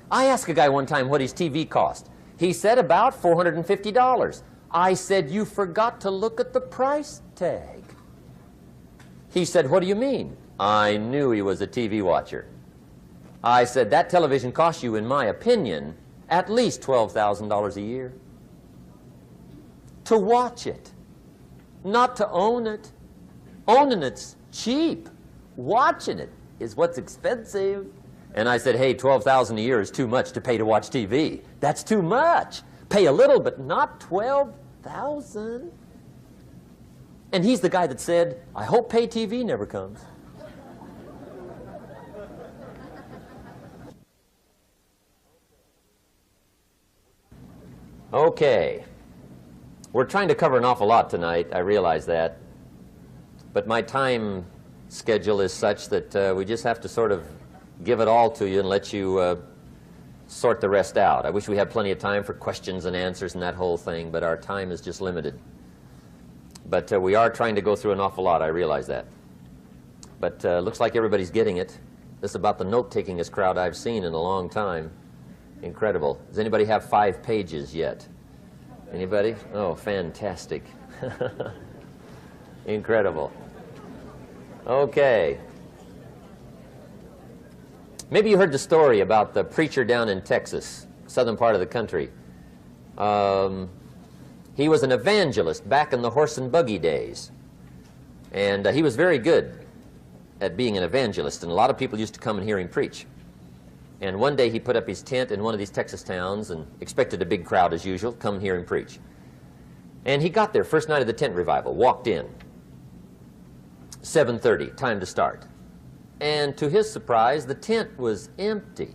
I asked a guy one time what his TV cost. He said about $450. I said, you forgot to look at the price tag. He said, what do you mean? I knew he was a TV watcher. I said, that television costs you, in my opinion, at least $12,000 a year. To watch it, not to own it. Owning it's cheap. Watching it is what's expensive. And I said, hey, $12,000 a year is too much to pay to watch TV. That's too much. Pay a little, but not $12,000. And he's the guy that said, I hope pay TV never comes. Okay. We're trying to cover an awful lot tonight. I realize that. But my time schedule is such that we just have to sort of give it all to you and let you sort the rest out. I wish we had plenty of time for questions and answers and that whole thing, but our time is just limited. But we are trying to go through an awful lot, I realize that. But looks like everybody's getting it. This is about the note-takingest crowd I've seen in a long time. Incredible. Does anybody have 5 pages yet? Anybody? Oh, fantastic. Incredible. Okay. Maybe you heard the story about the preacher down in Texas, southern part of the country. He was an evangelist back in the horse and buggy days. And he was very good at being an evangelist, and a lot of people used to come and hear him preach. And one day he put up his tent in one of these Texas towns and expected a big crowd as usual, come hear him preach. And he got there, first night of the tent revival, walked in. 7:30, time to start. And to his surprise, the tent was empty.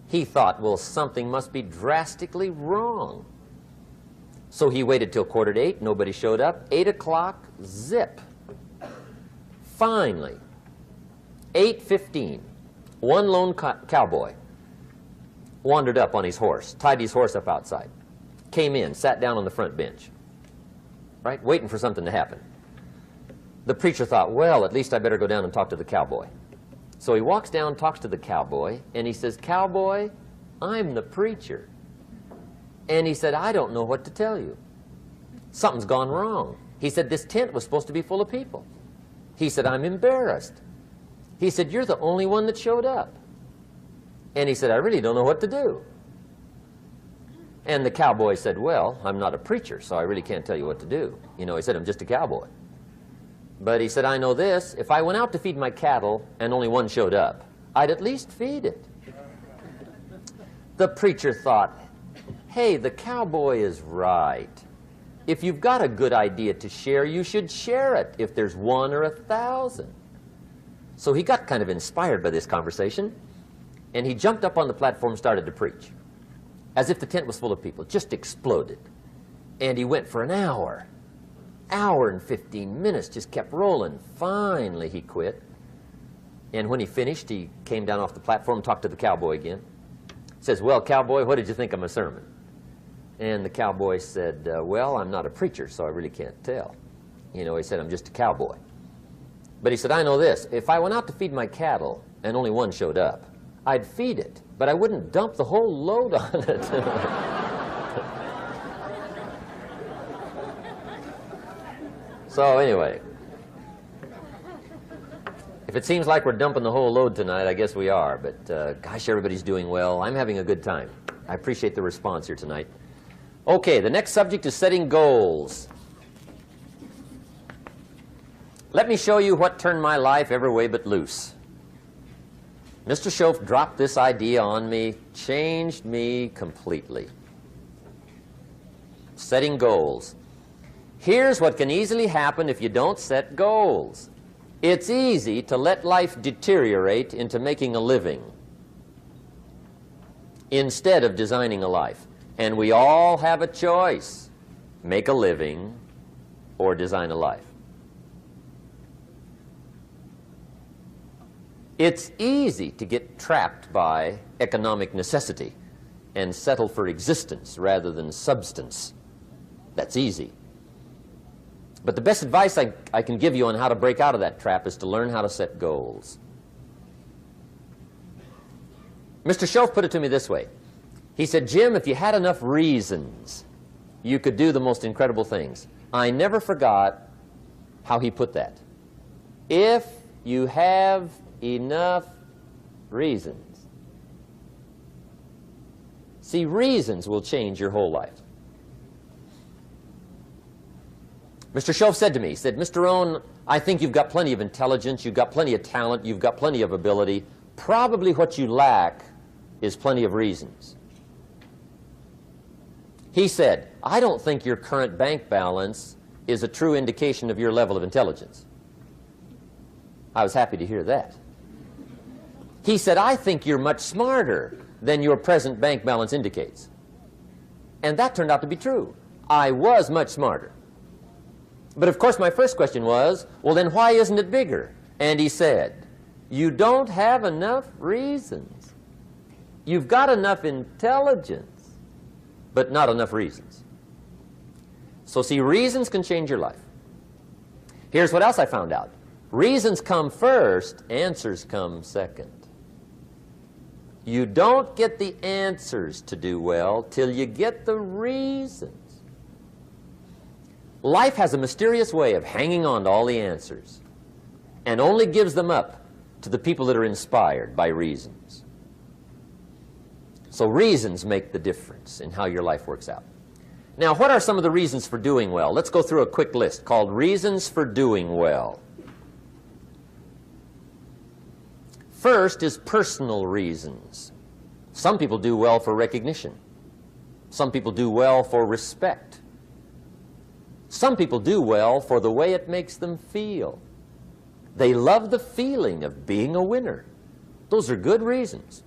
He thought, well, something must be drastically wrong. So he waited till 7:45, nobody showed up. 8 o'clock, zip. Finally, 8:15, one lone cowboy wandered up on his horse, tied his horse up outside, came in, sat down on the front bench, right, waiting for something to happen. The preacher thought, well, at least I better go down and talk to the cowboy. So he walks down, talks to the cowboy, and he says, cowboy, I'm the preacher. And he said, I don't know what to tell you. Something's gone wrong. He said, this tent was supposed to be full of people. He said, I'm embarrassed. He said, you're the only one that showed up. And he said, I really don't know what to do. And the cowboy said, well, I'm not a preacher, so I really can't tell you what to do. You know, he said, I'm just a cowboy. But he said, I know this, if I went out to feed my cattle and only one showed up, I'd at least feed it. The preacher thought, hey, the cowboy is right. If you've got a good idea to share, you should share it, if there's 1 or 1,000. So he got kind of inspired by this conversation, and he jumped up on the platform and started to preach, as if the tent was full of people, just exploded. And he went for an hour and 15 minutes, just kept rolling. Finally, he quit. And when he finished, he came down off the platform, talked to the cowboy again. Says, well, cowboy, what did you think of my sermon? And the cowboy said, well, I'm not a preacher, so I really can't tell. You know, he said, I'm just a cowboy. But he said, I know this. If I went out to feed my cattle and only one showed up, I'd feed it, but I wouldn't dump the whole load on it. So anyway, if it seems like we're dumping the whole load tonight, I guess we are. But gosh, everybody's doing well. I'm having a good time. I appreciate the response here tonight. Okay, the next subject is setting goals. Let me show you what turned my life every way but loose. Mr. Schoaf dropped this idea on me, changed me completely. Setting goals. Here's what can easily happen if you don't set goals. It's easy to let life deteriorate into making a living instead of designing a life. And we all have a choice. Make a living or design a life. It's easy to get trapped by economic necessity and settle for existence rather than substance. That's easy. But the best advice I can give you on how to break out of that trap is to learn how to set goals. Mr. Schoaf put it to me this way. He said, Jim, if you had enough reasons, you could do the most incredible things. I never forgot how he put that. If you have enough reasons. See, reasons will change your whole life. Mr. Schoaf said to me, he said, Mr. Rohn, I think you've got plenty of intelligence, you've got plenty of talent, you've got plenty of ability. Probably what you lack is plenty of reasons. He said, I don't think your current bank balance is a true indication of your level of intelligence. I was happy to hear that. He said, I think you're much smarter than your present bank balance indicates. And that turned out to be true. I was much smarter. But of course my first question was, well then why isn't it bigger? And he said, you don't have enough reasons. You've got enough intelligence, but not enough reasons. So see, reasons can change your life. Here's what else I found out. Reasons come first, answers come second. You don't get the answers to do well till you get the reasons. Life has a mysterious way of hanging on to all the answers and only gives them up to the people that are inspired by reasons. So reasons make the difference in how your life works out. Now, what are some of the reasons for doing well? Let's go through a quick list called Reasons for Doing Well. First is personal reasons. Some people do well for recognition. Some people do well for respect. Some people do well for the way it makes them feel. They love the feeling of being a winner. Those are good reasons.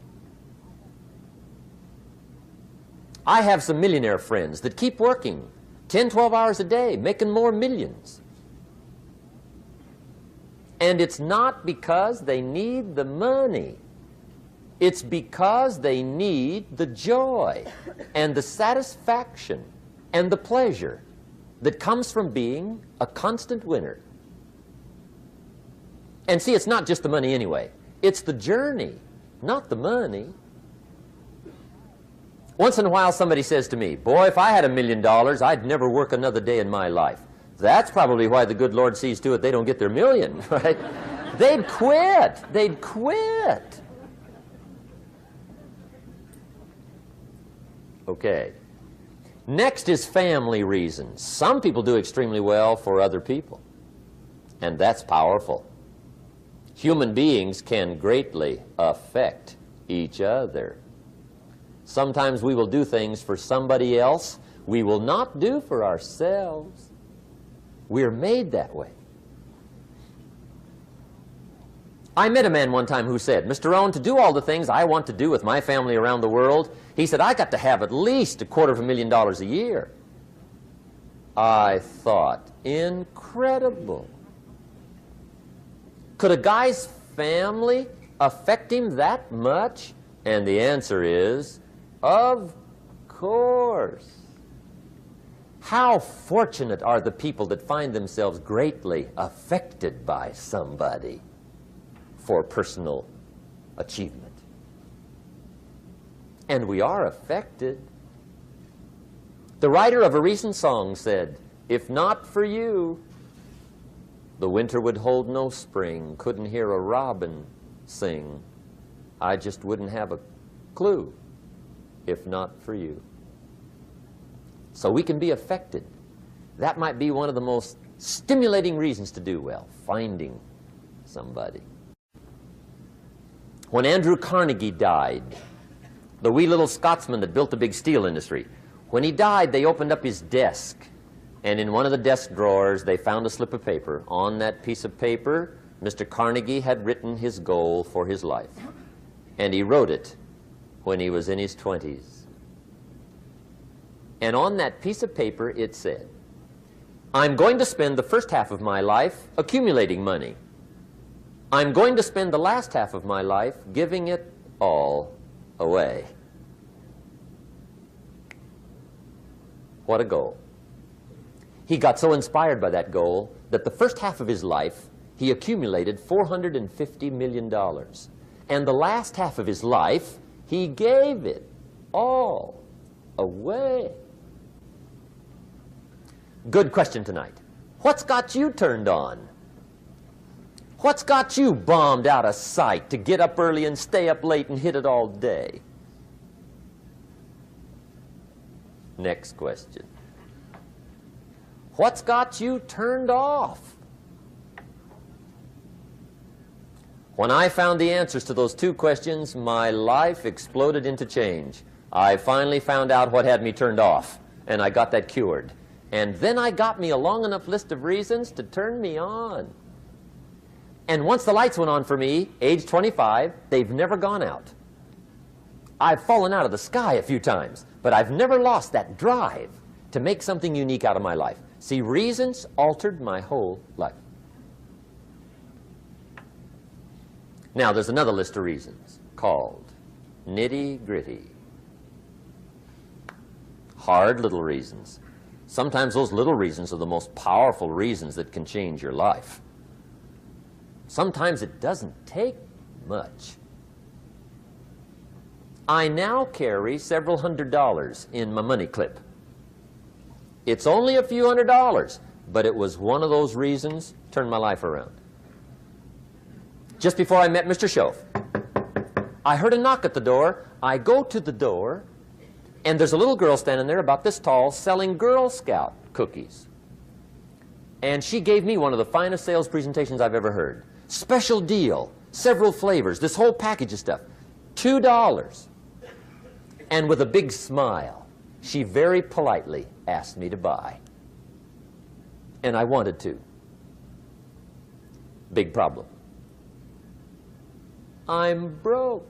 I have some millionaire friends that keep working 10, 12 hours a day, making more millions. And it's not because they need the money. It's because they need the joy and the satisfaction and the pleasure that comes from being a constant winner. And see, it's not just the money anyway. It's the journey, not the money. Once in a while somebody says to me, boy, if I had $1 million, I'd never work another day in my life. That's probably why the good Lord sees to it they don't get their million, right? They'd quit. They'd quit. Okay. Next is family reasons. Some people do extremely well for other people, and that's powerful. Human beings can greatly affect each other. Sometimes we will do things for somebody else we will not do for ourselves. We're made that way. I met a man one time who said, Mr. Rohn, to do all the things I want to do with my family around the world, he said, I got to have at least $250,000 a year. I thought, incredible. Could a guy's family affect him that much? And the answer is, of course. How fortunate are the people that find themselves greatly affected by somebody for personal achievement. And we are affected. The writer of a recent song said, "If not for you, the winter would hold no spring, couldn't hear a robin sing. I just wouldn't have a clue if not for you." So we can be affected. That might be one of the most stimulating reasons to do well, finding somebody. When Andrew Carnegie died, the wee little Scotsman that built the big steel industry, when he died, they opened up his desk, and in one of the desk drawers, they found a slip of paper. On that piece of paper, Mr. Carnegie had written his goal for his life, and he wrote it when he was in his 20s. And on that piece of paper, it said, "I'm going to spend the first half of my life accumulating money. I'm going to spend the last half of my life giving it all away." What a goal. He got so inspired by that goal that the first half of his life, he accumulated $450 million. And the last half of his life, he gave it all away. Good question tonight. What's got you turned on? What's got you bombed out of sight to get up early and stay up late and hit it all day? Next question. What's got you turned off? When I found the answers to those two questions, my life exploded into change. I finally found out what had me turned off, and I got that cured. And then I got me a long enough list of reasons to turn me on. And once the lights went on for me, age 25, they've never gone out. I've fallen out of the sky a few times, but I've never lost that drive to make something unique out of my life. See, reasons altered my whole life. Now, there's another list of reasons called nitty-gritty. Hard little reasons. Sometimes those little reasons are the most powerful reasons that can change your life. Sometimes it doesn't take much. I now carry several $100s in my money clip. It's only a few $100s, but it was one of those reasons turned my life around. Just before I met Mr. Schoaf, I heard a knock at the door. I go to the door, and there's a little girl standing there about this tall selling Girl Scout cookies. And she gave me one of the finest sales presentations I've ever heard. Special deal, several flavors, this whole package of stuff, $2. And with a big smile, she very politely asked me to buy. And I wanted to. Big problem. I'm broke.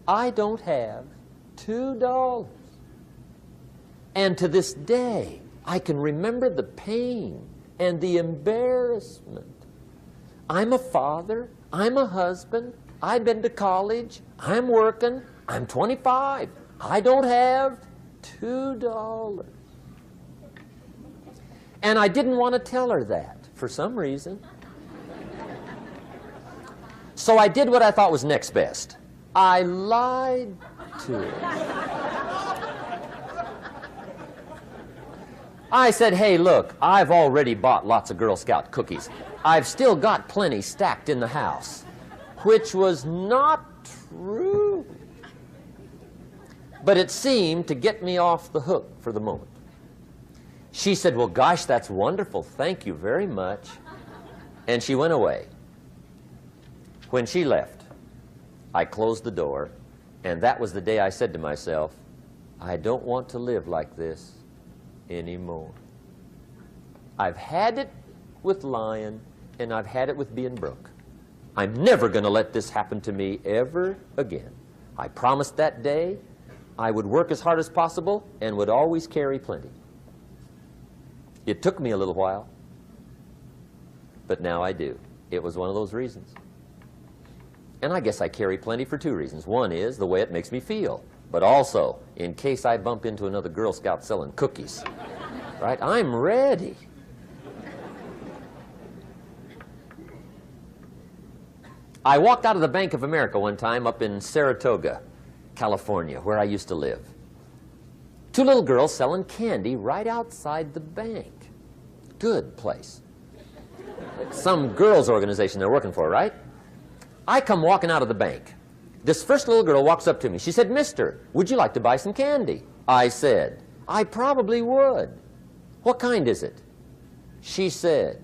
I don't have $2. And to this day, I can remember the pain and the embarrassment. I'm a father. I'm a husband. I've been to college. I'm working. I'm 25. I don't have $2. And I didn't want to tell her that for some reason. So I did what I thought was next best. I lied to her. I said, "Hey, look, I've already bought lots of Girl Scout cookies. I've still got plenty stacked in the house," which was not true. But it seemed to get me off the hook for the moment. She said, "Well, gosh, that's wonderful. Thank you very much." And she went away. When she left, I closed the door, and that was the day I said to myself, I don't want to live like this anymore. I've had it with lying, and I've had it with being broke. I'm never going to let this happen to me ever again. I promised that day I would work as hard as possible and would always carry plenty. It took me a little while, but now I do. It was one of those reasons. And I guess I carry plenty for two reasons. One is the way it makes me feel, but also in case I bump into another Girl Scout selling cookies. Right? I'm ready. I walked out of the Bank of America one time up in Saratoga, California, where I used to live. Two little girls selling candy right outside the bank. Good place. Some girls' organization they're working for, right? I come walking out of the bank. This first little girl walks up to me. She said, "Mister, would you like to buy some candy?" I said, "I probably would." "What kind is it?" She said,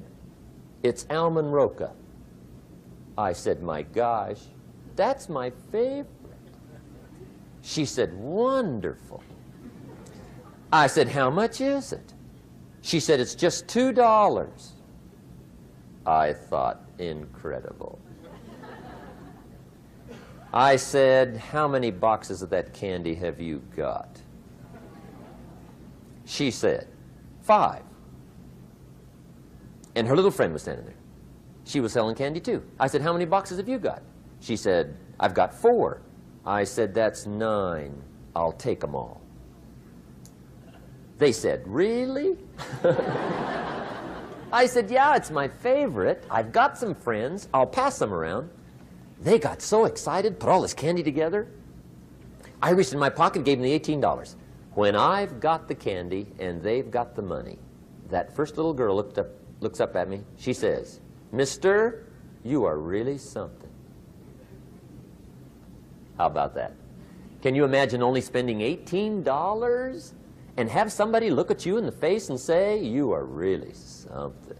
"It's almond roca." I said, "My gosh, that's my favorite." She said, "Wonderful." I said, "How much is it?" She said, "It's just $2. I thought, incredible. I said, "How many boxes of that candy have you got?" She said, 5. And her little friend was standing there. She was selling candy too. I said, "How many boxes have you got?" She said, "I've got 4. I said, "That's 9. I'll take them all." They said, "Really?" I said, "Yeah, it's my favorite. I've got some friends. I'll pass them around." They got so excited, put all this candy together. I reached in my pocket, gave them the $18. When I've got the candy and they've got the money, that first little girl looks up at me. She says, "Mister, you are really something." How about that? Can you imagine only spending $18 and have somebody look at you in the face and say, "You are really something"?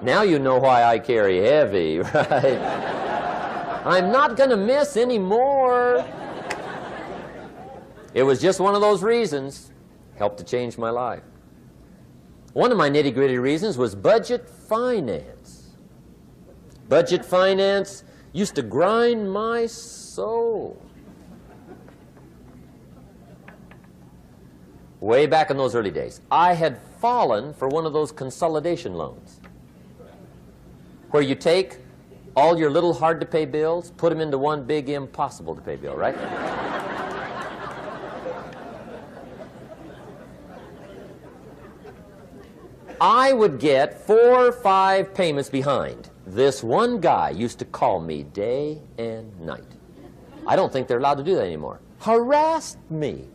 Now you know why I carry heavy, right? I'm not going to miss anymore. It was just one of those reasons. Helped to change my life. One of my nitty-gritty reasons was budget finance. Budget finance used to grind my soul. Way back in those early days, I had fallen for one of those consolidation loans, where you take all your little hard-to-pay bills, put them into one big impossible-to-pay bill, right? I would get 4 or 5 payments behind. This one guy used to call me day and night. I don't think they're allowed to do that anymore. Harassed me.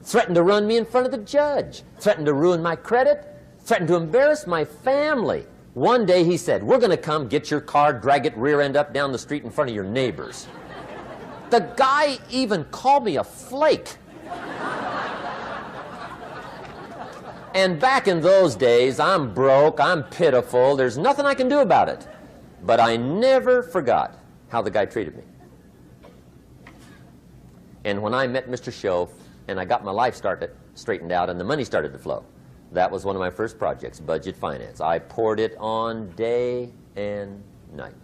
Threatened to run me in front of the judge. Threatened to ruin my credit. Threatened to embarrass my family. One day he said, "We're going to come get your car, drag it rear end up down the street in front of your neighbors." The guy even called me a flake. And back in those days, I'm broke, I'm pitiful, there's nothing I can do about it. But I never forgot how the guy treated me. And when I met Mr. Schoaf and I got my life straightened out and the money started to flow, that was one of my first projects, budget finance. I poured it on day and night.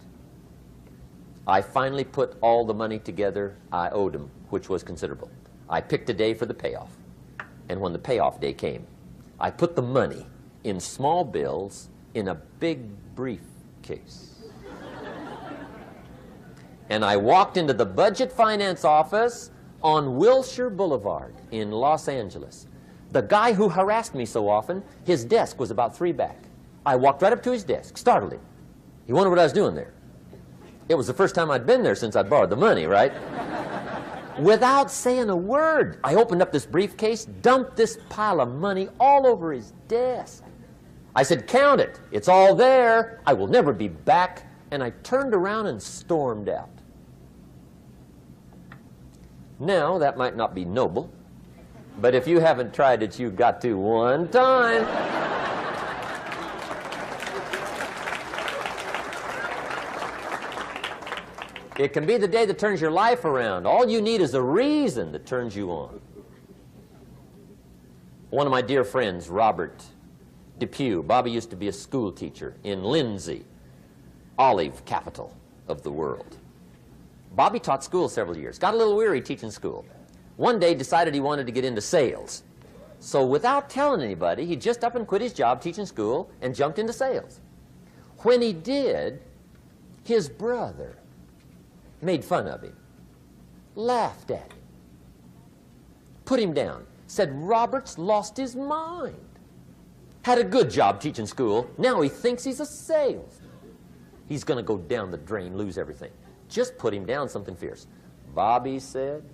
I finally put all the money together I owed him, which was considerable. I picked a day for the payoff. And when the payoff day came, I put the money in small bills in a big briefcase. And I walked into the budget finance office on Wilshire Boulevard in Los Angeles. The guy who harassed me so often, his desk was about 3 back. I walked right up to his desk, startled him. He wondered what I was doing there. It was the first time I'd been there since I'd borrowed the money, right? Without saying a word, I opened up this briefcase, dumped this pile of money all over his desk. I said, "Count it. It's all there. I will never be back." And I turned around and stormed out. Now, that might not be noble, but if you haven't tried it, you've got to one time. It can be the day that turns your life around. All you need is a reason that turns you on. One of my dear friends, Robert Depew, Bobby used to be a school teacher in Lindsay, olive capital of the world. Bobby taught school several years, got a little weary teaching school. One day decided he wanted to get into sales. So without telling anybody, he just up and quit his job teaching school and jumped into sales. When he did, his brother made fun of him, laughed at him, put him down. said Robert's lost his mind. Had a good job teaching school. Now he thinks he's a salesman. He's going to go down the drain, lose everything. Just put him down something fierce. Bobby said,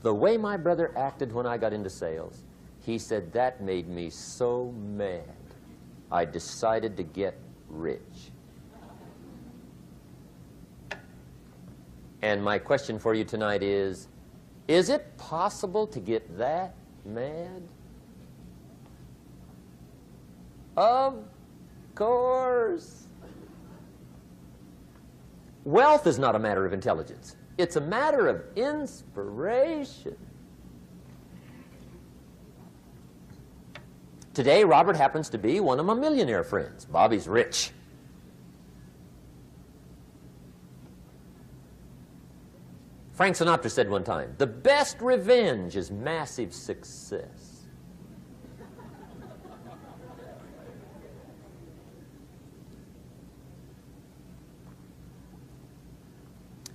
the way my brother acted when I got into sales, he said, that made me so mad. I decided to get rich. And my question for you tonight is it possible to get that mad? Of course. Wealth is not a matter of intelligence. It's a matter of inspiration. Today, Robert happens to be one of my millionaire friends. Bobby's rich. Frank Sinatra said one time, the best revenge is massive success.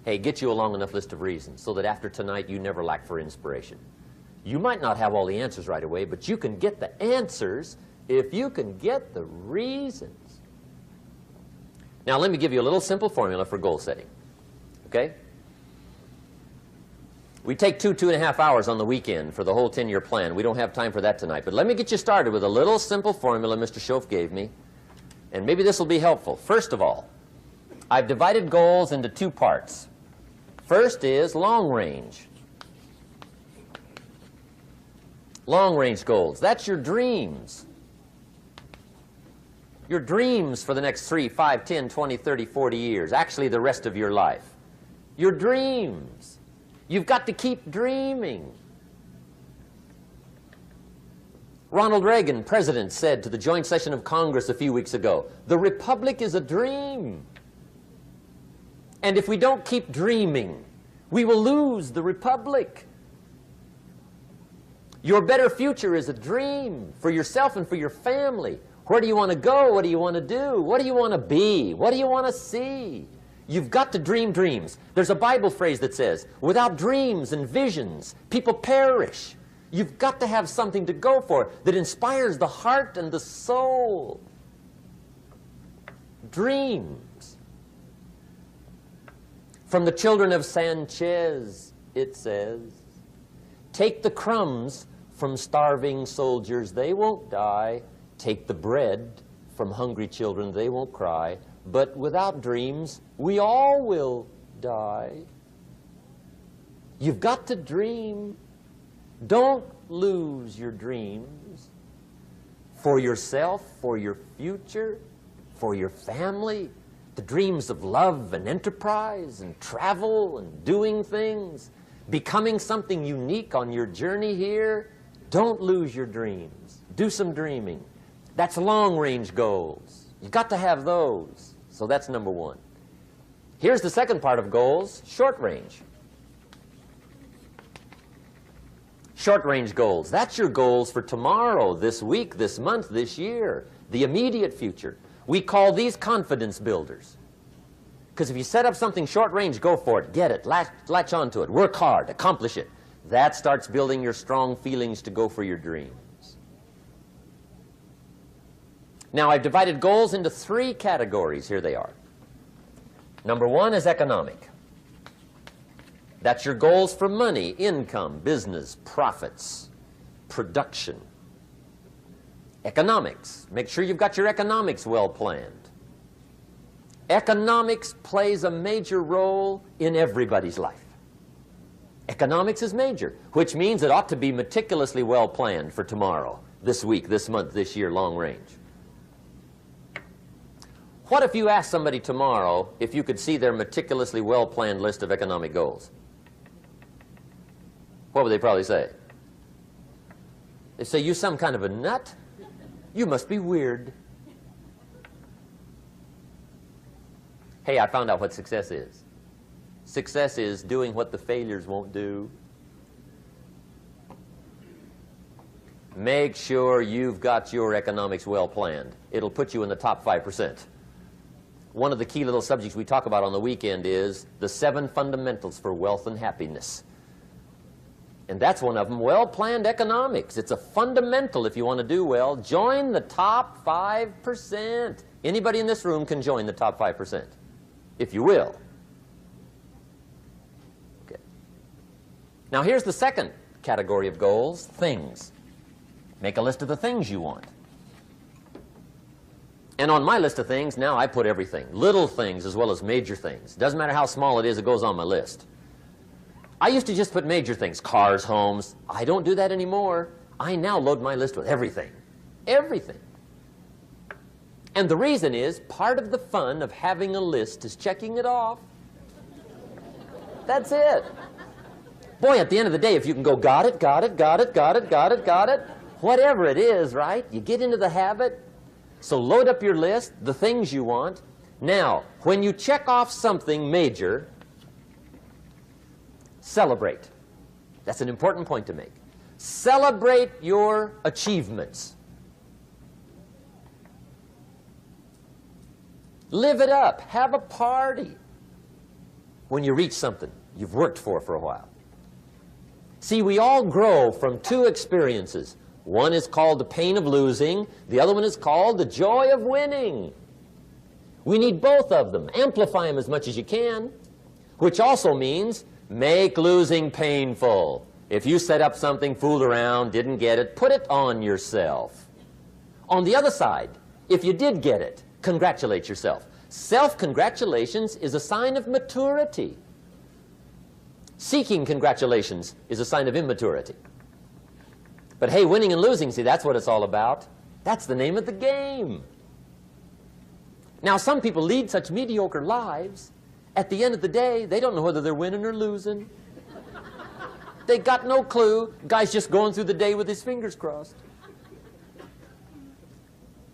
Hey, get you a long enough list of reasons so that after tonight you never lack for inspiration. You might not have all the answers right away, but you can get the answers if you can get the reasons. Now, let me give you a little simple formula for goal setting. Okay? We take 2.5 hours on the weekend for the whole 10-year plan. We don't have time for that tonight. But let me get you started with a little simple formula Mr. Schoaf gave me. And maybe this will be helpful. First of all, I've divided goals into two parts. First is long range. Long range goals. That's your dreams. Your dreams for the next 3, 5, 10, 20, 30, 40 years. Actually, the rest of your life. Your dreams. You've got to keep dreaming. Ronald Reagan, president, said to the joint session of Congress a few weeks ago, the Republic is a dream. And if we don't keep dreaming, we will lose the Republic. Your better future is a dream for yourself and for your family. Where do you want to go? What do you want to do? What do you want to be? What do you want to see? You've got to dream dreams. There's a Bible phrase that says, without dreams and visions, people perish. You've got to have something to go for that inspires the heart and the soul. Dreams. From the children of Sanchez, it says, take the crumbs from starving soldiers, they won't die. Take the bread from hungry children, they won't cry. But without dreams, we all will die. You've got to dream. Don't lose your dreams for yourself, for your future, for your family. The dreams of love and enterprise and travel and doing things, becoming something unique on your journey here. Don't lose your dreams. Do some dreaming. That's long-range goals. You've got to have those. So that's number one. Here's the second part of goals, short range. Short-range goals. That's your goals for tomorrow, this week, this month, this year, the immediate future. We call these confidence builders. Because if you set up something short-range, go for it, get it, latch onto it, work hard, accomplish it. That starts building your strong feelings to go for your dreams. Now, I've divided goals into 3 categories. Here they are. Number 1 is economic. That's your goals for money, income, business, profits, production. Economics. Make sure you've got your economics well planned. Economics plays a major role in everybody's life. Economics is major, which means it ought to be meticulously well planned for tomorrow, this week, this month, this year, long range. What if you asked somebody tomorrow if you could see their meticulously well-planned list of economic goals? What would they probably say? They'd say, you some kind of a nut? You must be weird. Hey, I found out what success is. Success is doing what the failures won't do. Make sure you've got your economics well planned. It'll put you in the top 5%. One of the key little subjects we talk about on the weekend is the 7 fundamentals for wealth and happiness. And that's one of them, well-planned economics. It's a fundamental if you want to do well. Join the top 5%. Anybody in this room can join the top 5%, if you will. Okay. Now here's the second category of goals, things. Make a list of the things you want. And on my list of things, now I put everything. Little things as well as major things. Doesn't matter how small it is, it goes on my list. I used to just put major things, cars, homes. I don't do that anymore. I now load my list with everything. Everything. And the reason is, part of the fun of having a list is checking it off. That's it. Boy, at the end of the day, if you can go, got it, got it, got it, got it, got it, got it, whatever it is, right? You get into the habit. So load up your list, the things you want. Now, when you check off something major, celebrate. That's an important point to make. Celebrate your achievements. Live it up. Have a party when you reach something you've worked for a while. See, we all grow from two experiences. One is called the pain of losing. The other one is called the joy of winning. We need both of them. Amplify them as much as you can, which also means make losing painful. If you set up something, fooled around, didn't get it, put it on yourself. On the other side, if you did get it, congratulate yourself. Self-congratulations is a sign of maturity. Seeking congratulations is a sign of immaturity. But hey, winning and losing, see, that's what it's all about. That's the name of the game. Now, some people lead such mediocre lives, at the end of the day, they don't know whether they're winning or losing. They got no clue. Guy's just going through the day with his fingers crossed.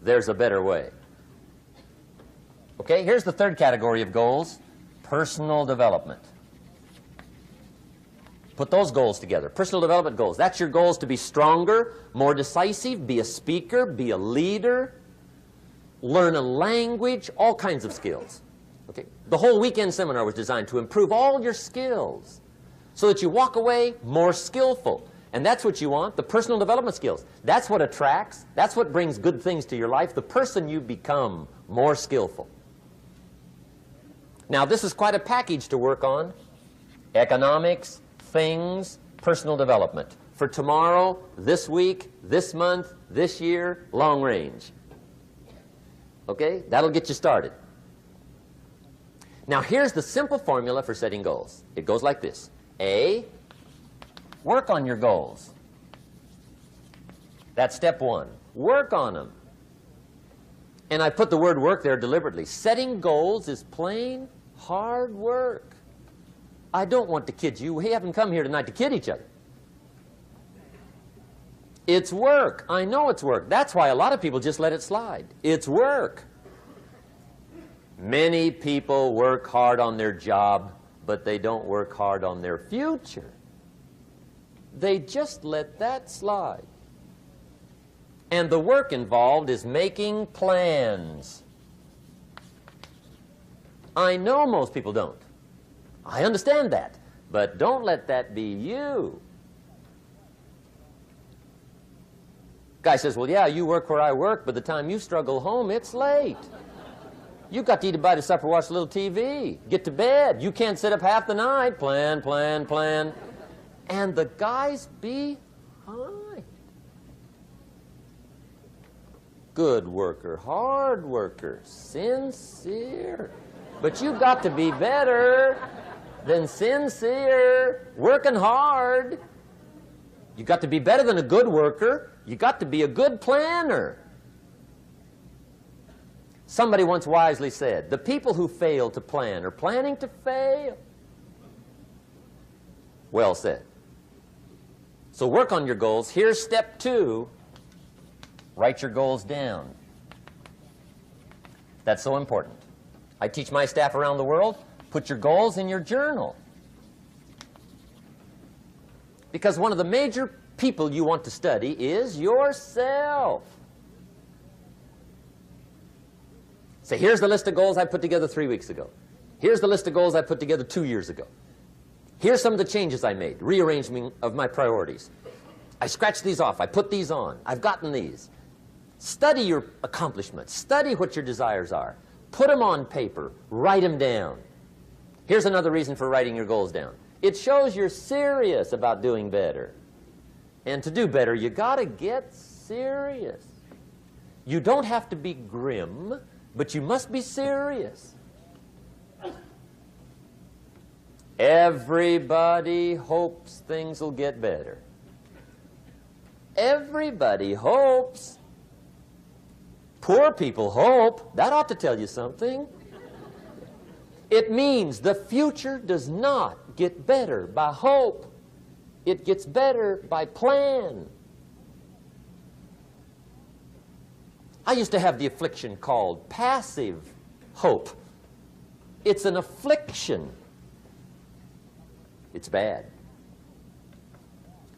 There's a better way. Okay, here's the third category of goals, personal development. Put those goals together. Personal development goals. That's your goals to be stronger, more decisive, be a speaker, be a leader, learn a language, all kinds of skills. Okay? The whole weekend seminar was designed to improve all your skills so that you walk away more skillful. And that's what you want, the personal development skills. That's what attracts, that's what brings good things to your life, the person you become more skillful. Now, this is quite a package to work on. Economics, things, personal development. For tomorrow, this week, this month, this year, long range. Okay? That'll get you started. Now, here's the simple formula for setting goals. It goes like this. A, work on your goals. That's step one. Work on them. And I put the word work there deliberately. Setting goals is plain hard work. I don't want to kid you. We haven't come here tonight to kid each other. It's work. I know it's work. That's why a lot of people just let it slide. It's work. Many people work hard on their job, but they don't work hard on their future. They just let that slide. And the work involved is making plans. I know most people don't. I understand that. But don't let that be you. Guy says, well, yeah, you work where I work, but the time you struggle home, it's late. You've got to eat a bite of supper, watch a little TV, get to bed. You can't sit up half the night. Plan, plan, plan. And the guy's behind. Good worker, hard worker, sincere. But you've got to be better than sincere, working hard. You've got to be better than a good worker. You've got to be a good planner. Somebody once wisely said, the people who fail to plan are planning to fail. Well said. So work on your goals. Here's step two. Write your goals down. That's so important. I teach my staff around the world, put your goals in your journal. Because one of the major people you want to study is yourself. So here's the list of goals I put together 3 weeks ago. Here's the list of goals I put together 2 years ago. Here's some of the changes I made, rearrangement of my priorities. I scratched these off. I put these on. I've gotten these. Study your accomplishments. Study what your desires are. Put them on paper. Write them down. Here's another reason for writing your goals down. It shows you're serious about doing better. And to do better, you got to get serious. You don't have to be grim, but you must be serious. Everybody hopes things will get better. Everybody hopes. Poor people hope. That ought to tell you something. It means the future does not get better by hope. It gets better by plan. I used to have the affliction called passive hope. It's an affliction. It's bad.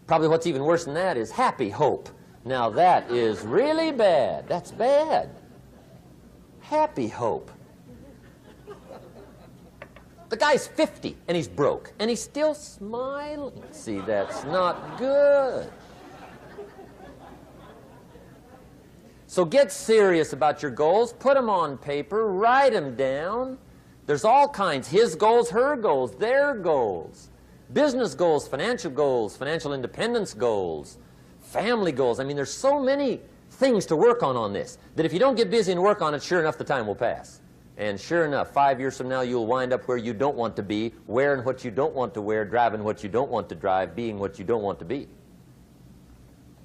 Probably what's even worse than that is happy hope. Now that is really bad. That's bad. Happy hope. The guy's 50 and he's broke and he's still smiling. See, that's not good. So get serious about your goals. Put them on paper. Write them down. There's all kinds. His goals, her goals, their goals. Business goals, financial independence goals, family goals. I mean, there's so many things to work on this that if you don't get busy and work on it, sure enough, the time will pass. And sure enough, 5 years from now, you'll wind up where you don't want to be, wearing what you don't want to wear, driving what you don't want to drive, being what you don't want to be.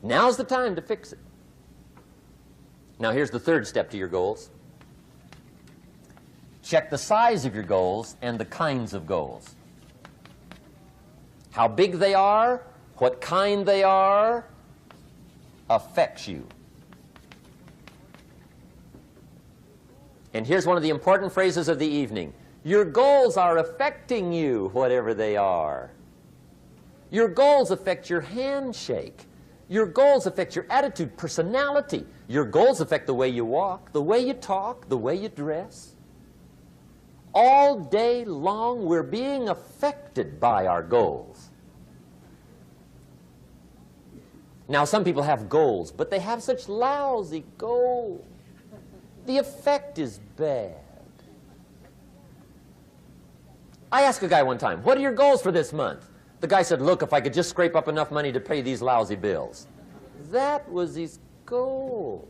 Now's the time to fix it. Now, here's the third step to your goals. Check the size of your goals and the kinds of goals. How big they are, what kind they are, affects you. And here's one of the important phrases of the evening. Your goals are affecting you, whatever they are. Your goals affect your handshake. Your goals affect your attitude, personality. Your goals affect the way you walk, the way you talk, the way you dress. All day long, we're being affected by our goals. Now, some people have goals, but they have such lousy goals. The effect is bad. I asked a guy one time, what are your goals for this month? The guy said, look, if I could just scrape up enough money to pay these lousy bills. That was his goal.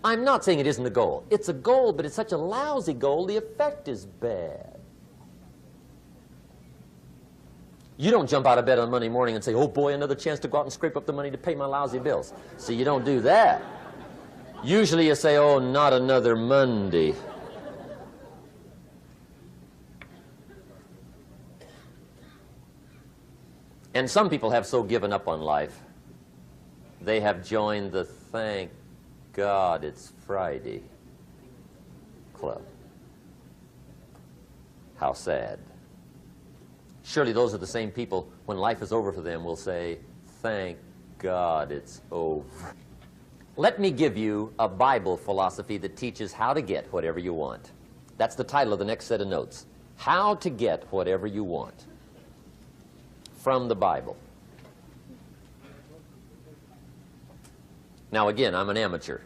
I'm not saying it isn't a goal. It's a goal, but it's such a lousy goal, the effect is bad. You don't jump out of bed on Monday morning and say, oh boy, another chance to go out and scrape up the money to pay my lousy bills. See, you don't do that. Usually you say, oh, not another Monday. And some people have so given up on life, they have joined the thank God it's Friday club. How sad. Surely those are the same people, when life is over for them, will say, thank God it's over. Let me give you a Bible philosophy that teaches how to get whatever you want. That's the title of the next set of notes. How to get whatever you want. From the Bible. Now again, I'm an amateur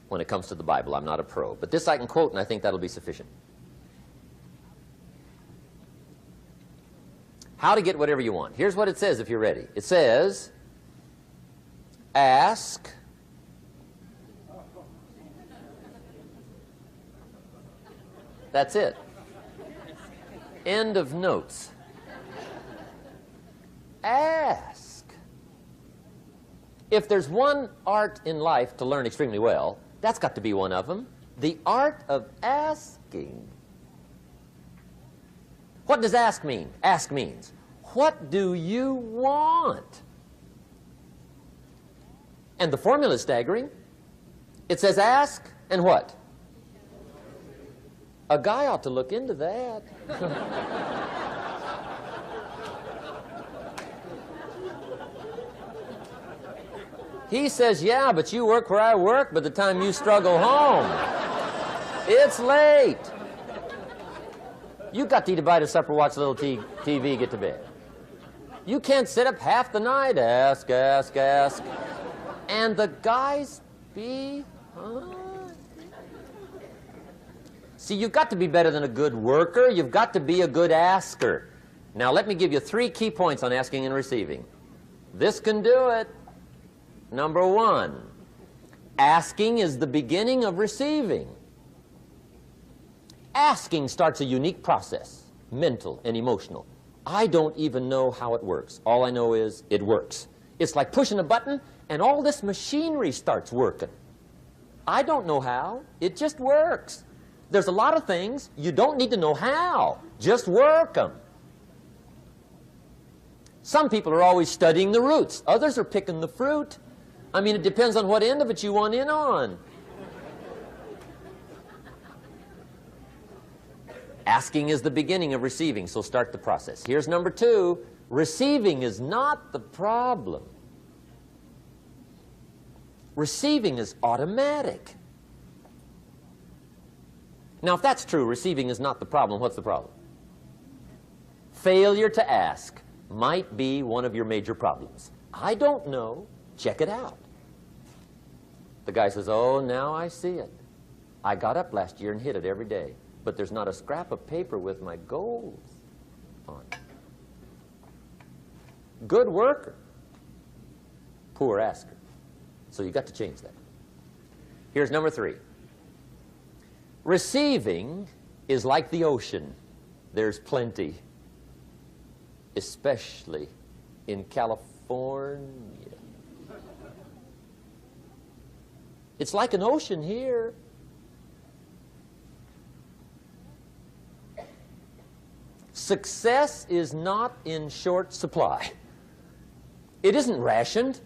when it comes to the Bible. I'm not a pro. But this I can quote, and I think that'll be sufficient. How to get whatever you want. Here's what it says if you're ready. It says, ask, that's it. End of notes. Ask. If there's one art in life to learn extremely well, that's got to be one of them. The art of asking. What does ask mean? Ask means, what do you want? And the formula is staggering. It says ask and what? A guy ought to look into that. He says, yeah, but you work where I work. By the time you struggle home, it's late. You got to eat a bite of supper, watch a little TV, get to bed. You can't sit up half the night, ask. And the guys behind. See, you've got to be better than a good worker. You've got to be a good asker. Now, let me give you 3 key points on asking and receiving. This can do it. Number 1, asking is the beginning of receiving. Asking starts a unique process, mental and emotional. I don't even know how it works. All I know is it works. It's like pushing a button and all this machinery starts working. I don't know how. It just works. There's a lot of things you don't need to know how. Just work them. Some people are always studying the roots. Others are picking the fruit. I mean, it depends on what end of it you want in on. Asking is the beginning of receiving, so start the process. Here's number 2. Receiving is not the problem. Receiving is automatic. Now, if that's true, receiving is not the problem, what's the problem? Failure to ask might be one of your major problems. I don't know. Check it out. The guy says, oh, now I see it. I got up last year and hit it every day, but there's not a scrap of paper with my goals on it. Good worker, poor asker. So you got to change that. Here's number 3. Receiving is like the ocean. There's plenty, especially in California. It's like an ocean here. Success is not in short supply. It isn't rationed,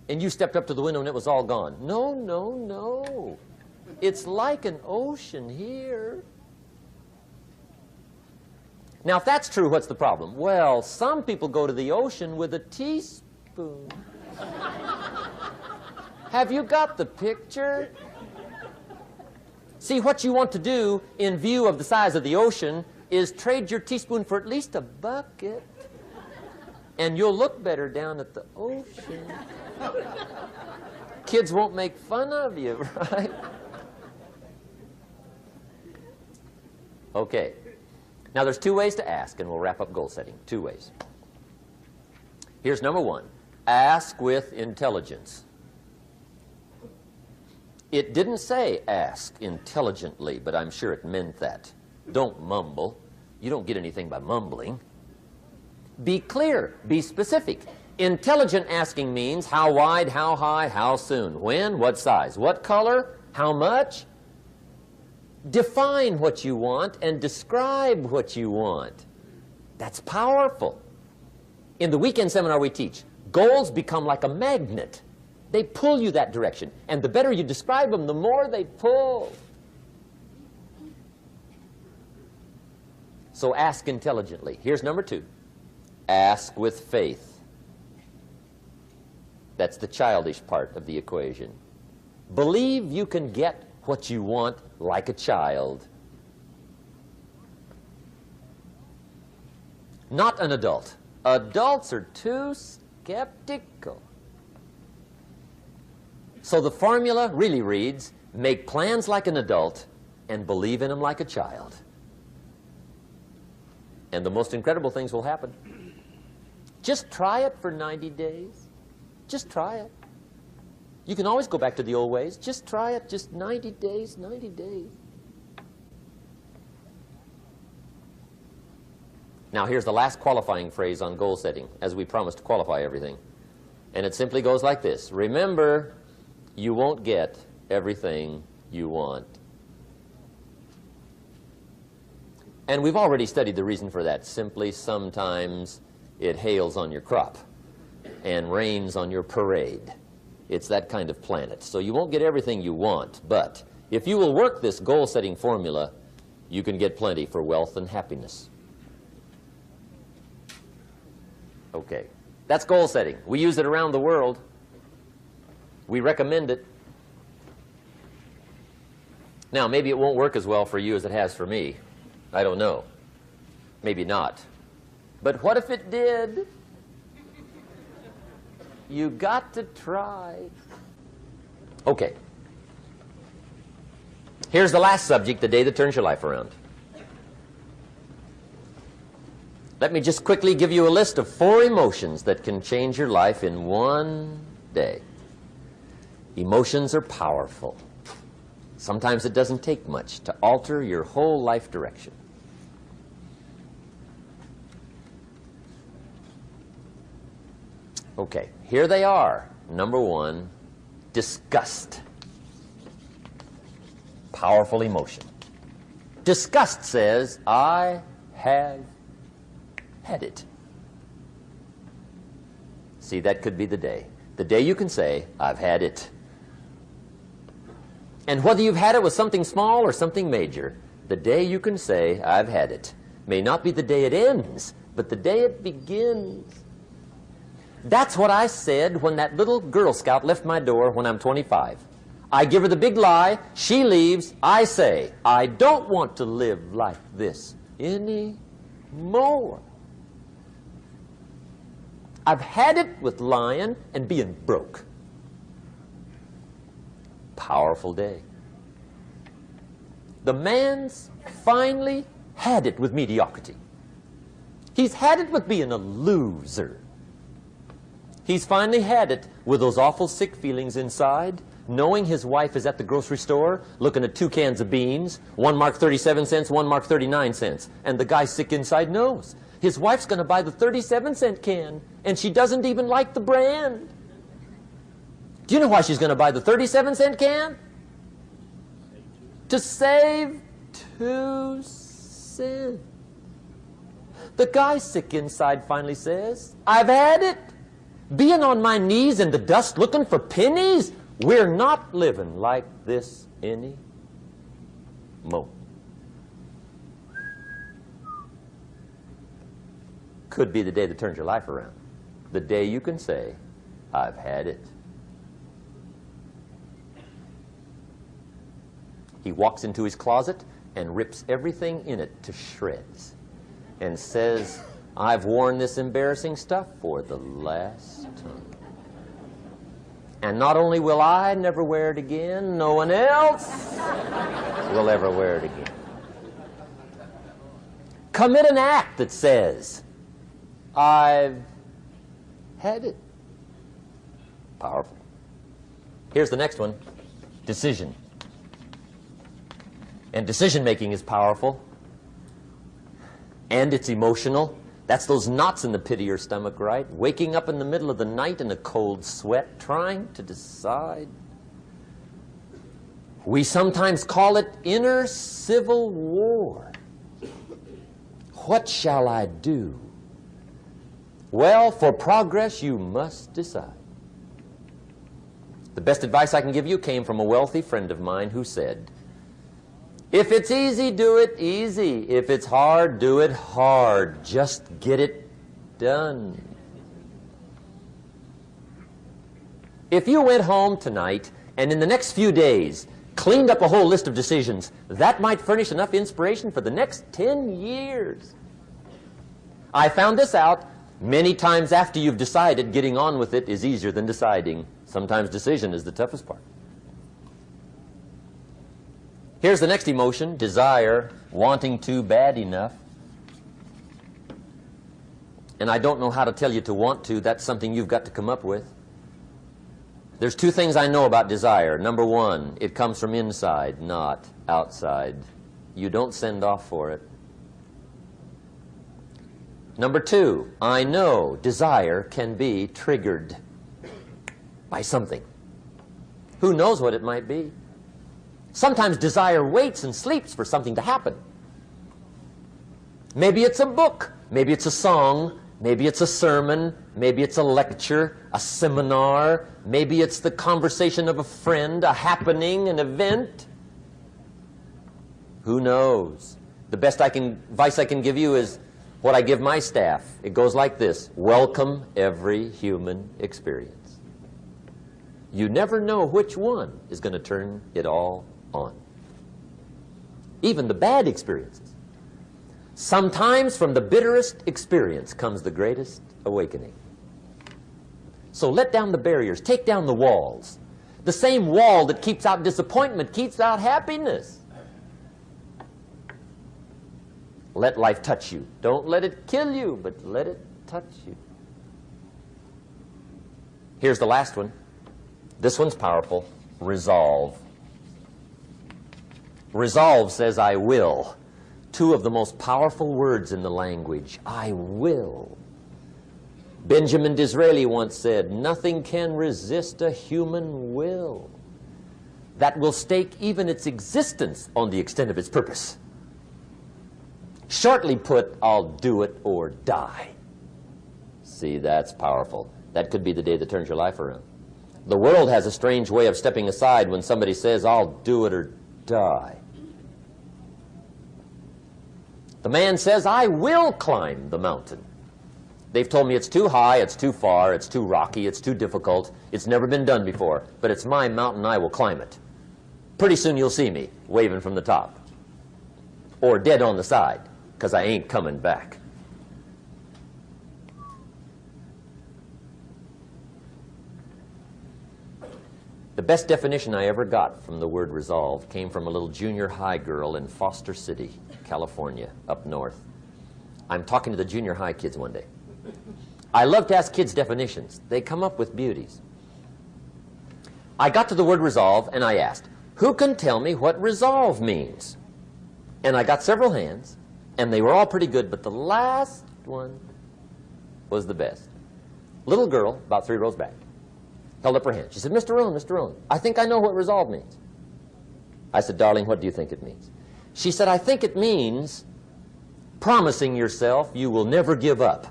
and you stepped up to the window and it was all gone. No, no, no. It's like an ocean here. Now, if that's true, what's the problem? Well, some people go to the ocean with a teaspoon. Have you got the picture? See, what you want to do in view of the size of the ocean is trade your teaspoon for at least a bucket, and you'll look better down at the ocean. Kids won't make fun of you, right? Okay. Now, there's 2 ways to ask, and we'll wrap up goal setting. 2 ways. Here's number 1. Ask with intelligence. It didn't say ask intelligently, but I'm sure it meant that. Don't mumble. You don't get anything by mumbling. Be clear. Be specific. Intelligent asking means how wide, how high, how soon, when, what size, what color, how much. Define what you want and describe what you want. That's powerful. In the weekend seminar we teach, goals become like a magnet. They pull you that direction. And the better you describe them, the more they pull. So ask intelligently. Here's number 2. Ask with faith. That's the childish part of the equation. Believe you can get what you want like a child. Not an adult. Adults are too skeptical. So the formula really reads, make plans like an adult and believe in them like a child. And the most incredible things will happen. Just try it for 90 days. Just try it. You can always go back to the old ways. Just try it, just 90 days, 90 days. Now, here's the last qualifying phrase on goal setting, as we promised to qualify everything. And it simply goes like this. Remember, you won't get everything you want. And we've already studied the reason for that. Simply, sometimes it hails on your crop and rains on your parade. It's that kind of planet. So you won't get everything you want, but if you will work this goal-setting formula, you can get plenty for wealth and happiness. Okay, that's goal setting. We use it around the world. We recommend it. Now, maybe it won't work as well for you as it has for me. I don't know. Maybe not. But what if it did? You got to try. Okay. Here's the last subject, the day that turns your life around. Let me just quickly give you a list of 4 emotions that can change your life in one day. Emotions are powerful. Sometimes it doesn't take much to alter your whole life direction. Okay, here they are. Number 1, disgust. Powerful emotion. Disgust says, I have had it. See, that could be the day. The day you can say, I've had it. And whether you've had it with something small or something major, the day you can say, I've had it, may not be the day it ends, but the day it begins. That's what I said when that little Girl Scout left my door when I'm 25. I give her the big lie, she leaves, I say, I don't want to live like this anymore. I've had it with lying and being broke. Powerful day. The man's finally had it with mediocrity. He's had it with being a loser. He's finally had it with those awful sick feelings inside, knowing his wife is at the grocery store looking at 2 cans of beans, one marked 37 cents, one marked 39 cents. And the guy sick inside knows his wife's going to buy the 37-cent can, and she doesn't even like the brand. Do you know why she's going to buy the 37-cent can? To save 2 cents. The guy sick inside finally says, I've had it. Being on my knees in the dust looking for pennies, we're not living like this anymore. Could be the day that turns your life around. The day you can say, I've had it. He walks into his closet and rips everything in it to shreds and says, I've worn this embarrassing stuff for the last time. And not only will I never wear it again, no one else will ever wear it again. Commit an act that says, I've had it. Powerful. Here's the next one. Decision. And decision-making is powerful. And it's emotional. That's those knots in the pit of your stomach, right? Waking up in the middle of the night in a cold sweat, trying to decide. We sometimes call it inner civil war. What shall I do? Well, for progress, you must decide. The best advice I can give you came from a wealthy friend of mine who said, if it's easy, do it easy. If it's hard, do it hard. Just get it done. If you went home tonight and in the next few days cleaned up a whole list of decisions, that might furnish enough inspiration for the next 10 years. I found this out many times after you've decided. Getting on with it is easier than deciding. Sometimes decision is the toughest part. Here's the next emotion, desire, wanting to bad enough. And I don't know how to tell you to want to. That's something you've got to come up with. There's 2 things I know about desire. Number 1, it comes from inside, not outside. You don't send off for it. Number 2, I know desire can be triggered by something. Who knows what it might be? Sometimes desire waits and sleeps for something to happen. Maybe it's a book, maybe it's a song, maybe it's a sermon, maybe it's a lecture, a seminar, maybe it's the conversation of a friend, a happening, an event. Who knows? The best advice I can give you is what I give my staff. It goes like this: welcome every human experience. You never know which one is going to turn it all on. Even the bad experiences. Sometimes from the bitterest experience comes the greatest awakening. So let down the barriers, take down the walls. The same wall that keeps out disappointment keeps out happiness. Let life touch you. Don't let it kill you, but let it touch you. Here's the last one. This one's powerful. Resolve. Resolve says, I will. Two of the most powerful words in the language. I will. Benjamin Disraeli once said, nothing can resist a human will that will stake even its existence on the extent of its purpose. Shortly put, I'll do it or die. See, that's powerful. That could be the day that turns your life around. The world has a strange way of stepping aside when somebody says, I'll do it or die. The man says, I will climb the mountain. They've told me it's too high, it's too far, it's too rocky, it's too difficult, it's never been done before, but it's my mountain, I will climb it. Pretty soon you'll see me waving from the top. Or dead on the side, because I ain't coming back. The best definition I ever got from the word resolve came from a little junior high girl in Foster City, California, up north. I'm talking to the junior high kids one day. I love to ask kids definitions. They come up with beauties. I got to the word resolve and I asked, who can tell me what resolve means? And I got several hands, and they were all pretty good, but the last one was the best. Little girl, about 3 rows back, held up her hand. She said, Mr. Rohn, I think I know what resolve means. I said, darling, what do you think it means? She said, I think it means promising yourself you will never give up.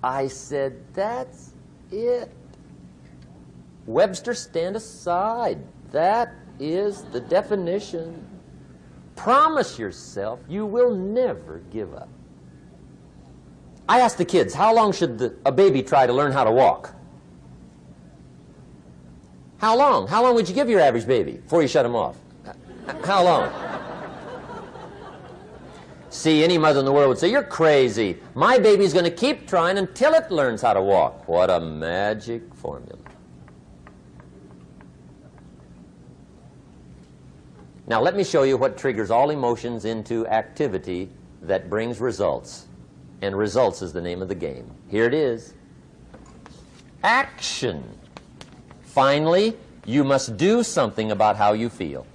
I said, that's it. Webster, stand aside. That is the definition. Promise yourself you will never give up. I asked the kids, how long should a baby try to learn how to walk? How long? How long would you give your average baby before you shut him off? How long? See, any mother in the world would say, you're crazy. My baby's going to keep trying until it learns how to walk. What a magic formula. Now let me show you what triggers all emotions into activity that brings results. And results is the name of the game. Here it is. Action. Finally, you must do something about how you feel.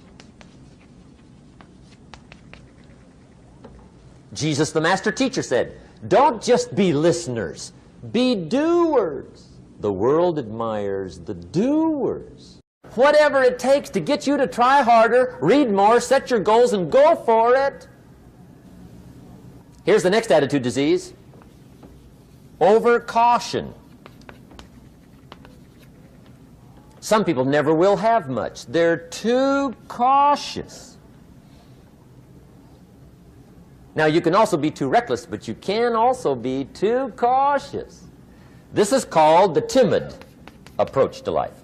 Jesus, the master teacher, said, don't just be listeners, be doers. The world admires the doers. Whatever it takes to get you to try harder, read more, set your goals, and go for it. Here's the next attitude disease. Over-caution. Some people never will have much. They're too cautious. Now, you can also be too reckless, but you can also be too cautious. This is called the timid approach to life.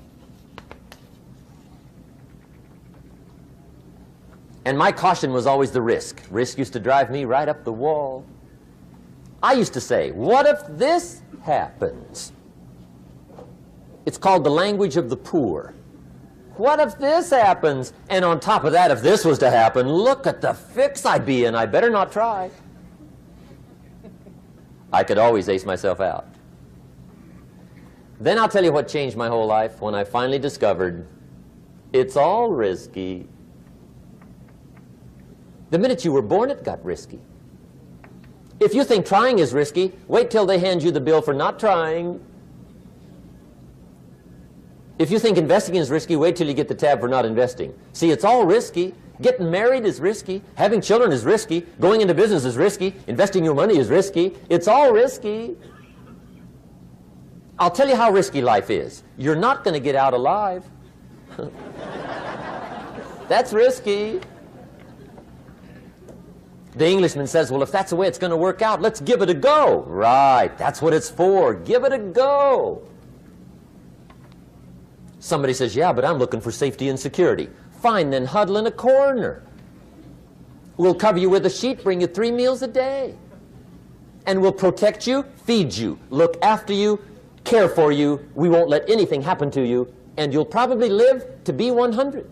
And my caution was always the risk. Risk used to drive me right up the wall. I used to say, what if this happens? It's called the language of the poor. What if this happens? And on top of that, if this was to happen, look at the fix I'd be in. I better not try. I could always ace myself out. Then I'll tell you what changed my whole life when I finally discovered it's all risky. The minute you were born, it got risky. If you think trying is risky, wait till they hand you the bill for not trying. If you think investing is risky, wait till you get the tab for not investing. See, it's all risky. Getting married is risky. Having children is risky. Going into business is risky. Investing your money is risky. It's all risky. I'll tell you how risky life is. You're not going to get out alive. That's risky. The Englishman says, well, if that's the way it's going to work out, let's give it a go. Right, that's what it's for. Give it a go. Somebody says, yeah, but I'm looking for safety and security. Fine, then huddle in a corner. We'll cover you with a sheet, bring you 3 meals a day. And we'll protect you, feed you, look after you, care for you. We won't let anything happen to you. And you'll probably live to be 100.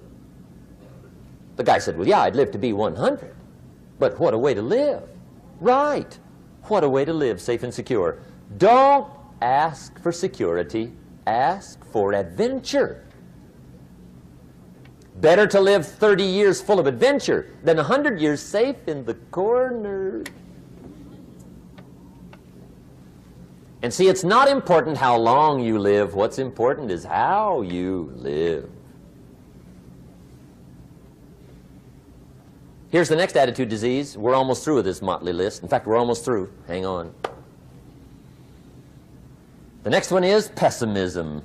The guy said, well, yeah, I'd live to be 100. But what a way to live. Right. What a way to live, safe and secure. Don't ask for security. Ask for adventure. Better to live 30 years full of adventure than 100 years safe in the corner. And see, it's not important how long you live. What's important is how you live. Here's the next attitude disease. We're almost through with this motley list. In fact, we're almost through. Hang on. The next one is pessimism.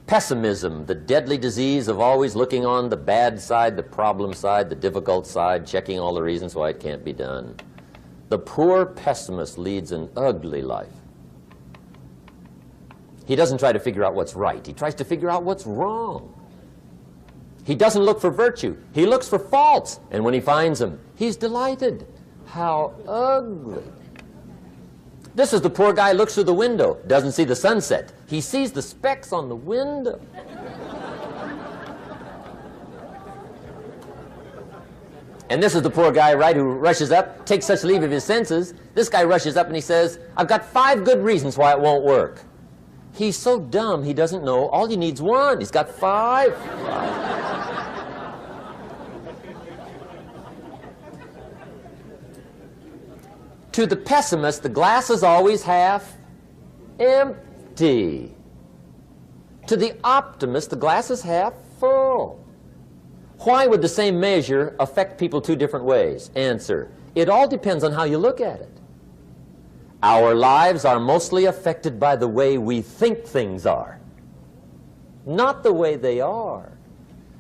Pessimism, the deadly disease of always looking on the bad side, the problem side, the difficult side, checking all the reasons why it can't be done. The poor pessimist leads an ugly life. He doesn't try to figure out what's right. He tries to figure out what's wrong. He doesn't look for virtue. He looks for faults. And when he finds them, he's delighted. How ugly. This is the poor guy who looks through the window, doesn't see the sunset. He sees the specks on the window. And this is the poor guy, right, who rushes up, takes such leave of his senses. This guy rushes up and he says, I've got 5 good reasons why it won't work. He's so dumb he doesn't know all he needs 1. He's got 5. To the pessimist, the glass is always half empty. To the optimist, the glass is half full. Why would the same measure affect people 2 different ways? Answer, it all depends on how you look at it. Our lives are mostly affected by the way we think things are, not the way they are.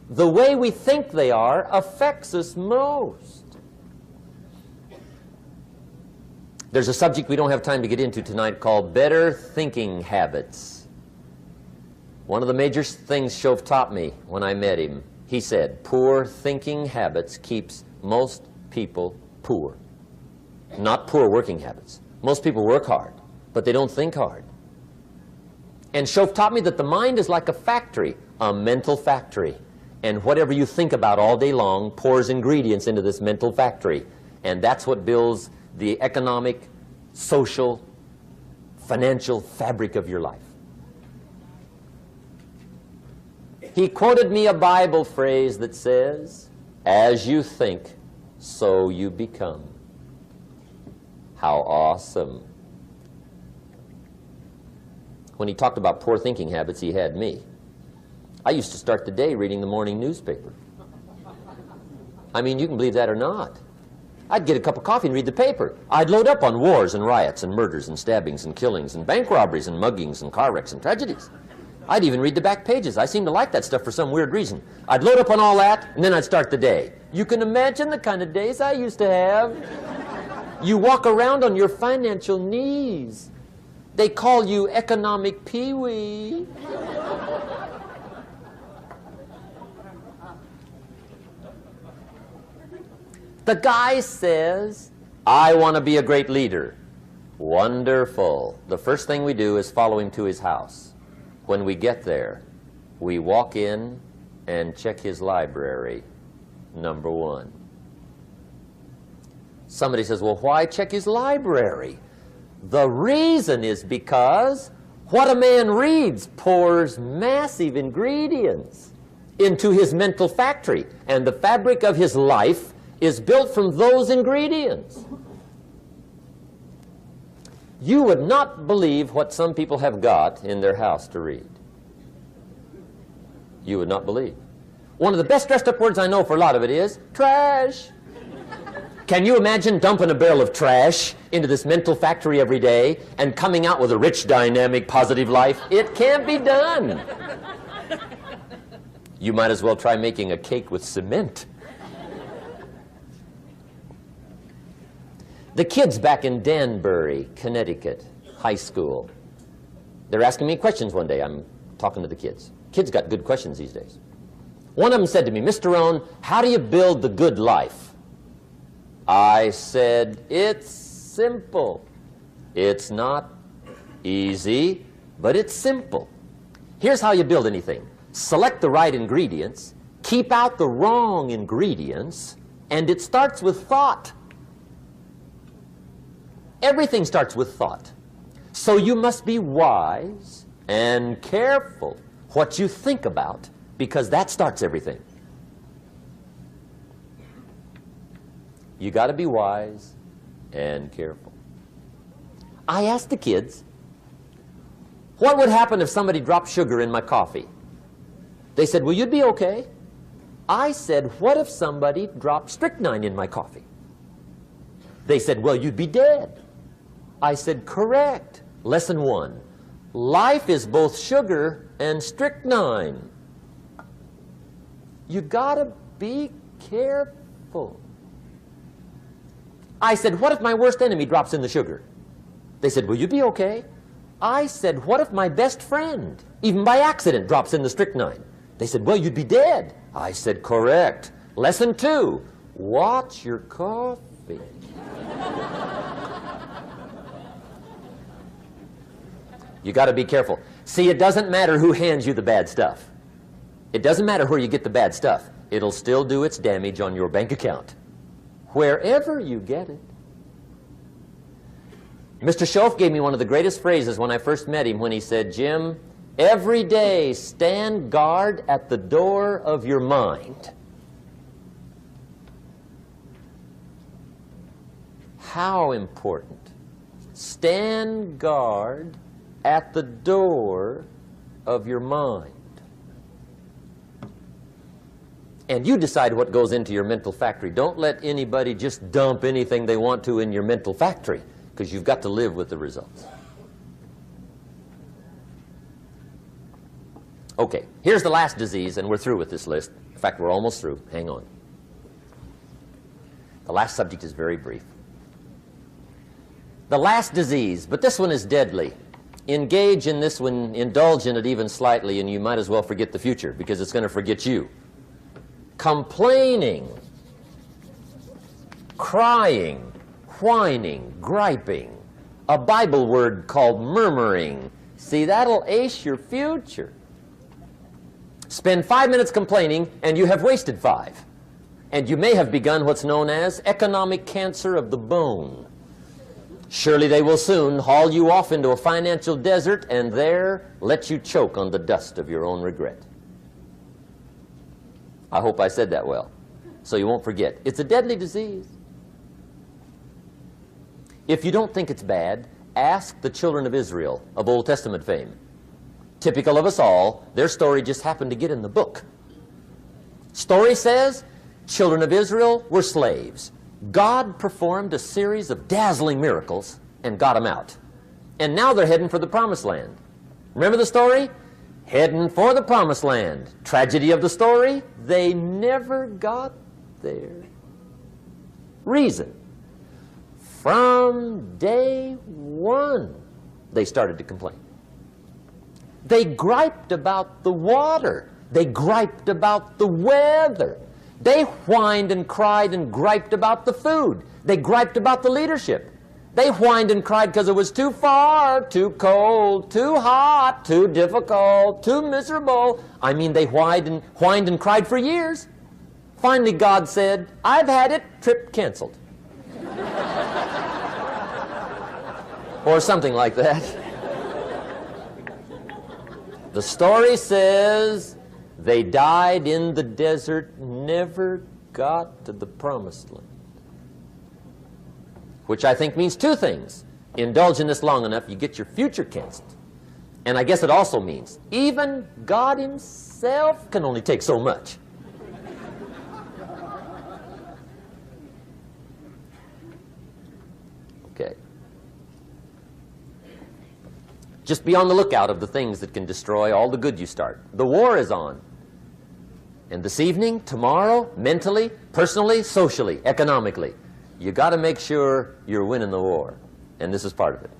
The way we think they are affects us most. There's a subject we don't have time to get into tonight called better thinking habits. One of the major things Shove taught me when I met him, he said, poor thinking habits keeps most people poor. Not poor working habits. Most people work hard, but they don't think hard. And Shove taught me that the mind is like a factory, a mental factory. And whatever you think about all day long pours ingredients into this mental factory. And that's what builds the economic, social, financial fabric of your life. He quoted me a Bible phrase that says, as you think, so you become. How awesome. When he talked about poor thinking habits, he had me. I used to start the day reading the morning newspaper. I mean, you can believe that or not. I'd get a cup of coffee and read the paper. I'd load up on wars and riots and murders and stabbings and killings and bank robberies and muggings and car wrecks and tragedies. I'd even read the back pages. I seem to like that stuff for some weird reason. I'd load up on all that, and then I'd start the day. You can imagine the kind of days I used to have. You walk around on your financial knees. They call you economic peewee. The guy says, I want to be a great leader. Wonderful. The first thing we do is follow him to his house. When we get there, we walk in and check his library, number 1. Somebody says, well, why check his library? The reason is because what a man reads pours massive ingredients into his mental factory, and the fabric of his life is built from those ingredients. You would not believe what some people have got in their house to read. You would not believe. One of the best dressed up words I know for a lot of it is trash. Can you imagine dumping a barrel of trash into this mental factory every day and coming out with a rich, dynamic, positive life? It can't be done. You might as well try making a cake with cement. The kids back in Danbury, Connecticut, high school, they're asking me questions one day. I'm talking to the kids. Kids got good questions these days. One of them said to me, Mr. Rohn, how do you build the good life? I said, it's simple. It's not easy, but it's simple. Here's how you build anything. Select the right ingredients, keep out the wrong ingredients, and it starts with thought. Everything starts with thought. So you must be wise and careful what you think about, because that starts everything. You got to be wise and careful. I asked the kids, what would happen if somebody dropped sugar in my coffee? They said, well, you'd be okay. I said, what if somebody dropped strychnine in my coffee? They said, well, you'd be dead. I said, correct. Lesson 1. Life is both sugar and strychnine. You gotta be careful. I said, what if my worst enemy drops in the sugar? They said, will you be okay? I said, what if my best friend, even by accident, drops in the strychnine? They said, well, you'd be dead. I said, correct. Lesson 2, watch your coffee. You got to be careful. See, it doesn't matter who hands you the bad stuff. It doesn't matter where you get the bad stuff. It'll still do its damage on your bank account, wherever you get it. Mr. Schoaf gave me one of the greatest phrases when I first met him when he said, Jim, every day stand guard at the door of your mind. How important. Stand guard at the door of your mind. And you decide what goes into your mental factory. Don't let anybody just dump anything they want to in your mental factory, because you've got to live with the results. Okay, here's the last disease, and we're through with this list. In fact, we're almost through. Hang on. The last subject is very brief. The last disease, but this one is deadly. Engage in this one, indulge in it even slightly, and you might as well forget the future, because it's going to forget you. Complaining, crying, whining, griping, a Bible word called murmuring. See, that'll ace your future. Spend 5 minutes complaining, and you have wasted 5. And you may have begun what's known as economic cancer of the bone. Surely they will soon haul you off into a financial desert and there let you choke on the dust of your own regret. I hope I said that well, so you won't forget. It's a deadly disease. If you don't think it's bad, ask the children of Israel of Old Testament fame. Typical of us all, their story just happened to get in the book. Story says, children of Israel were slaves. God performed a series of dazzling miracles and got them out. And now they're heading for the promised land. Remember the story? Heading for the promised land. Tragedy of the story, they never got there. Reason. From day one, they started to complain. They griped about the water. They griped about the weather. They whined and cried and griped about the food. They griped about the leadership. They whined and cried because it was too far, too cold, too hot, too difficult, too miserable. I mean, they whined and cried for years. Finally, God said, I've had it, trip canceled. Or something like that. The story says they died in the desert, never got to the promised land. Which I think means 2 things. Indulge in this long enough, you get your future canceled. And I guess it also means even God himself can only take so much. Okay. Just be on the lookout of the things that can destroy all the good you start. The war is on. And this evening, tomorrow, mentally, personally, socially, economically, you got to make sure you're winning the war. And this is part of it.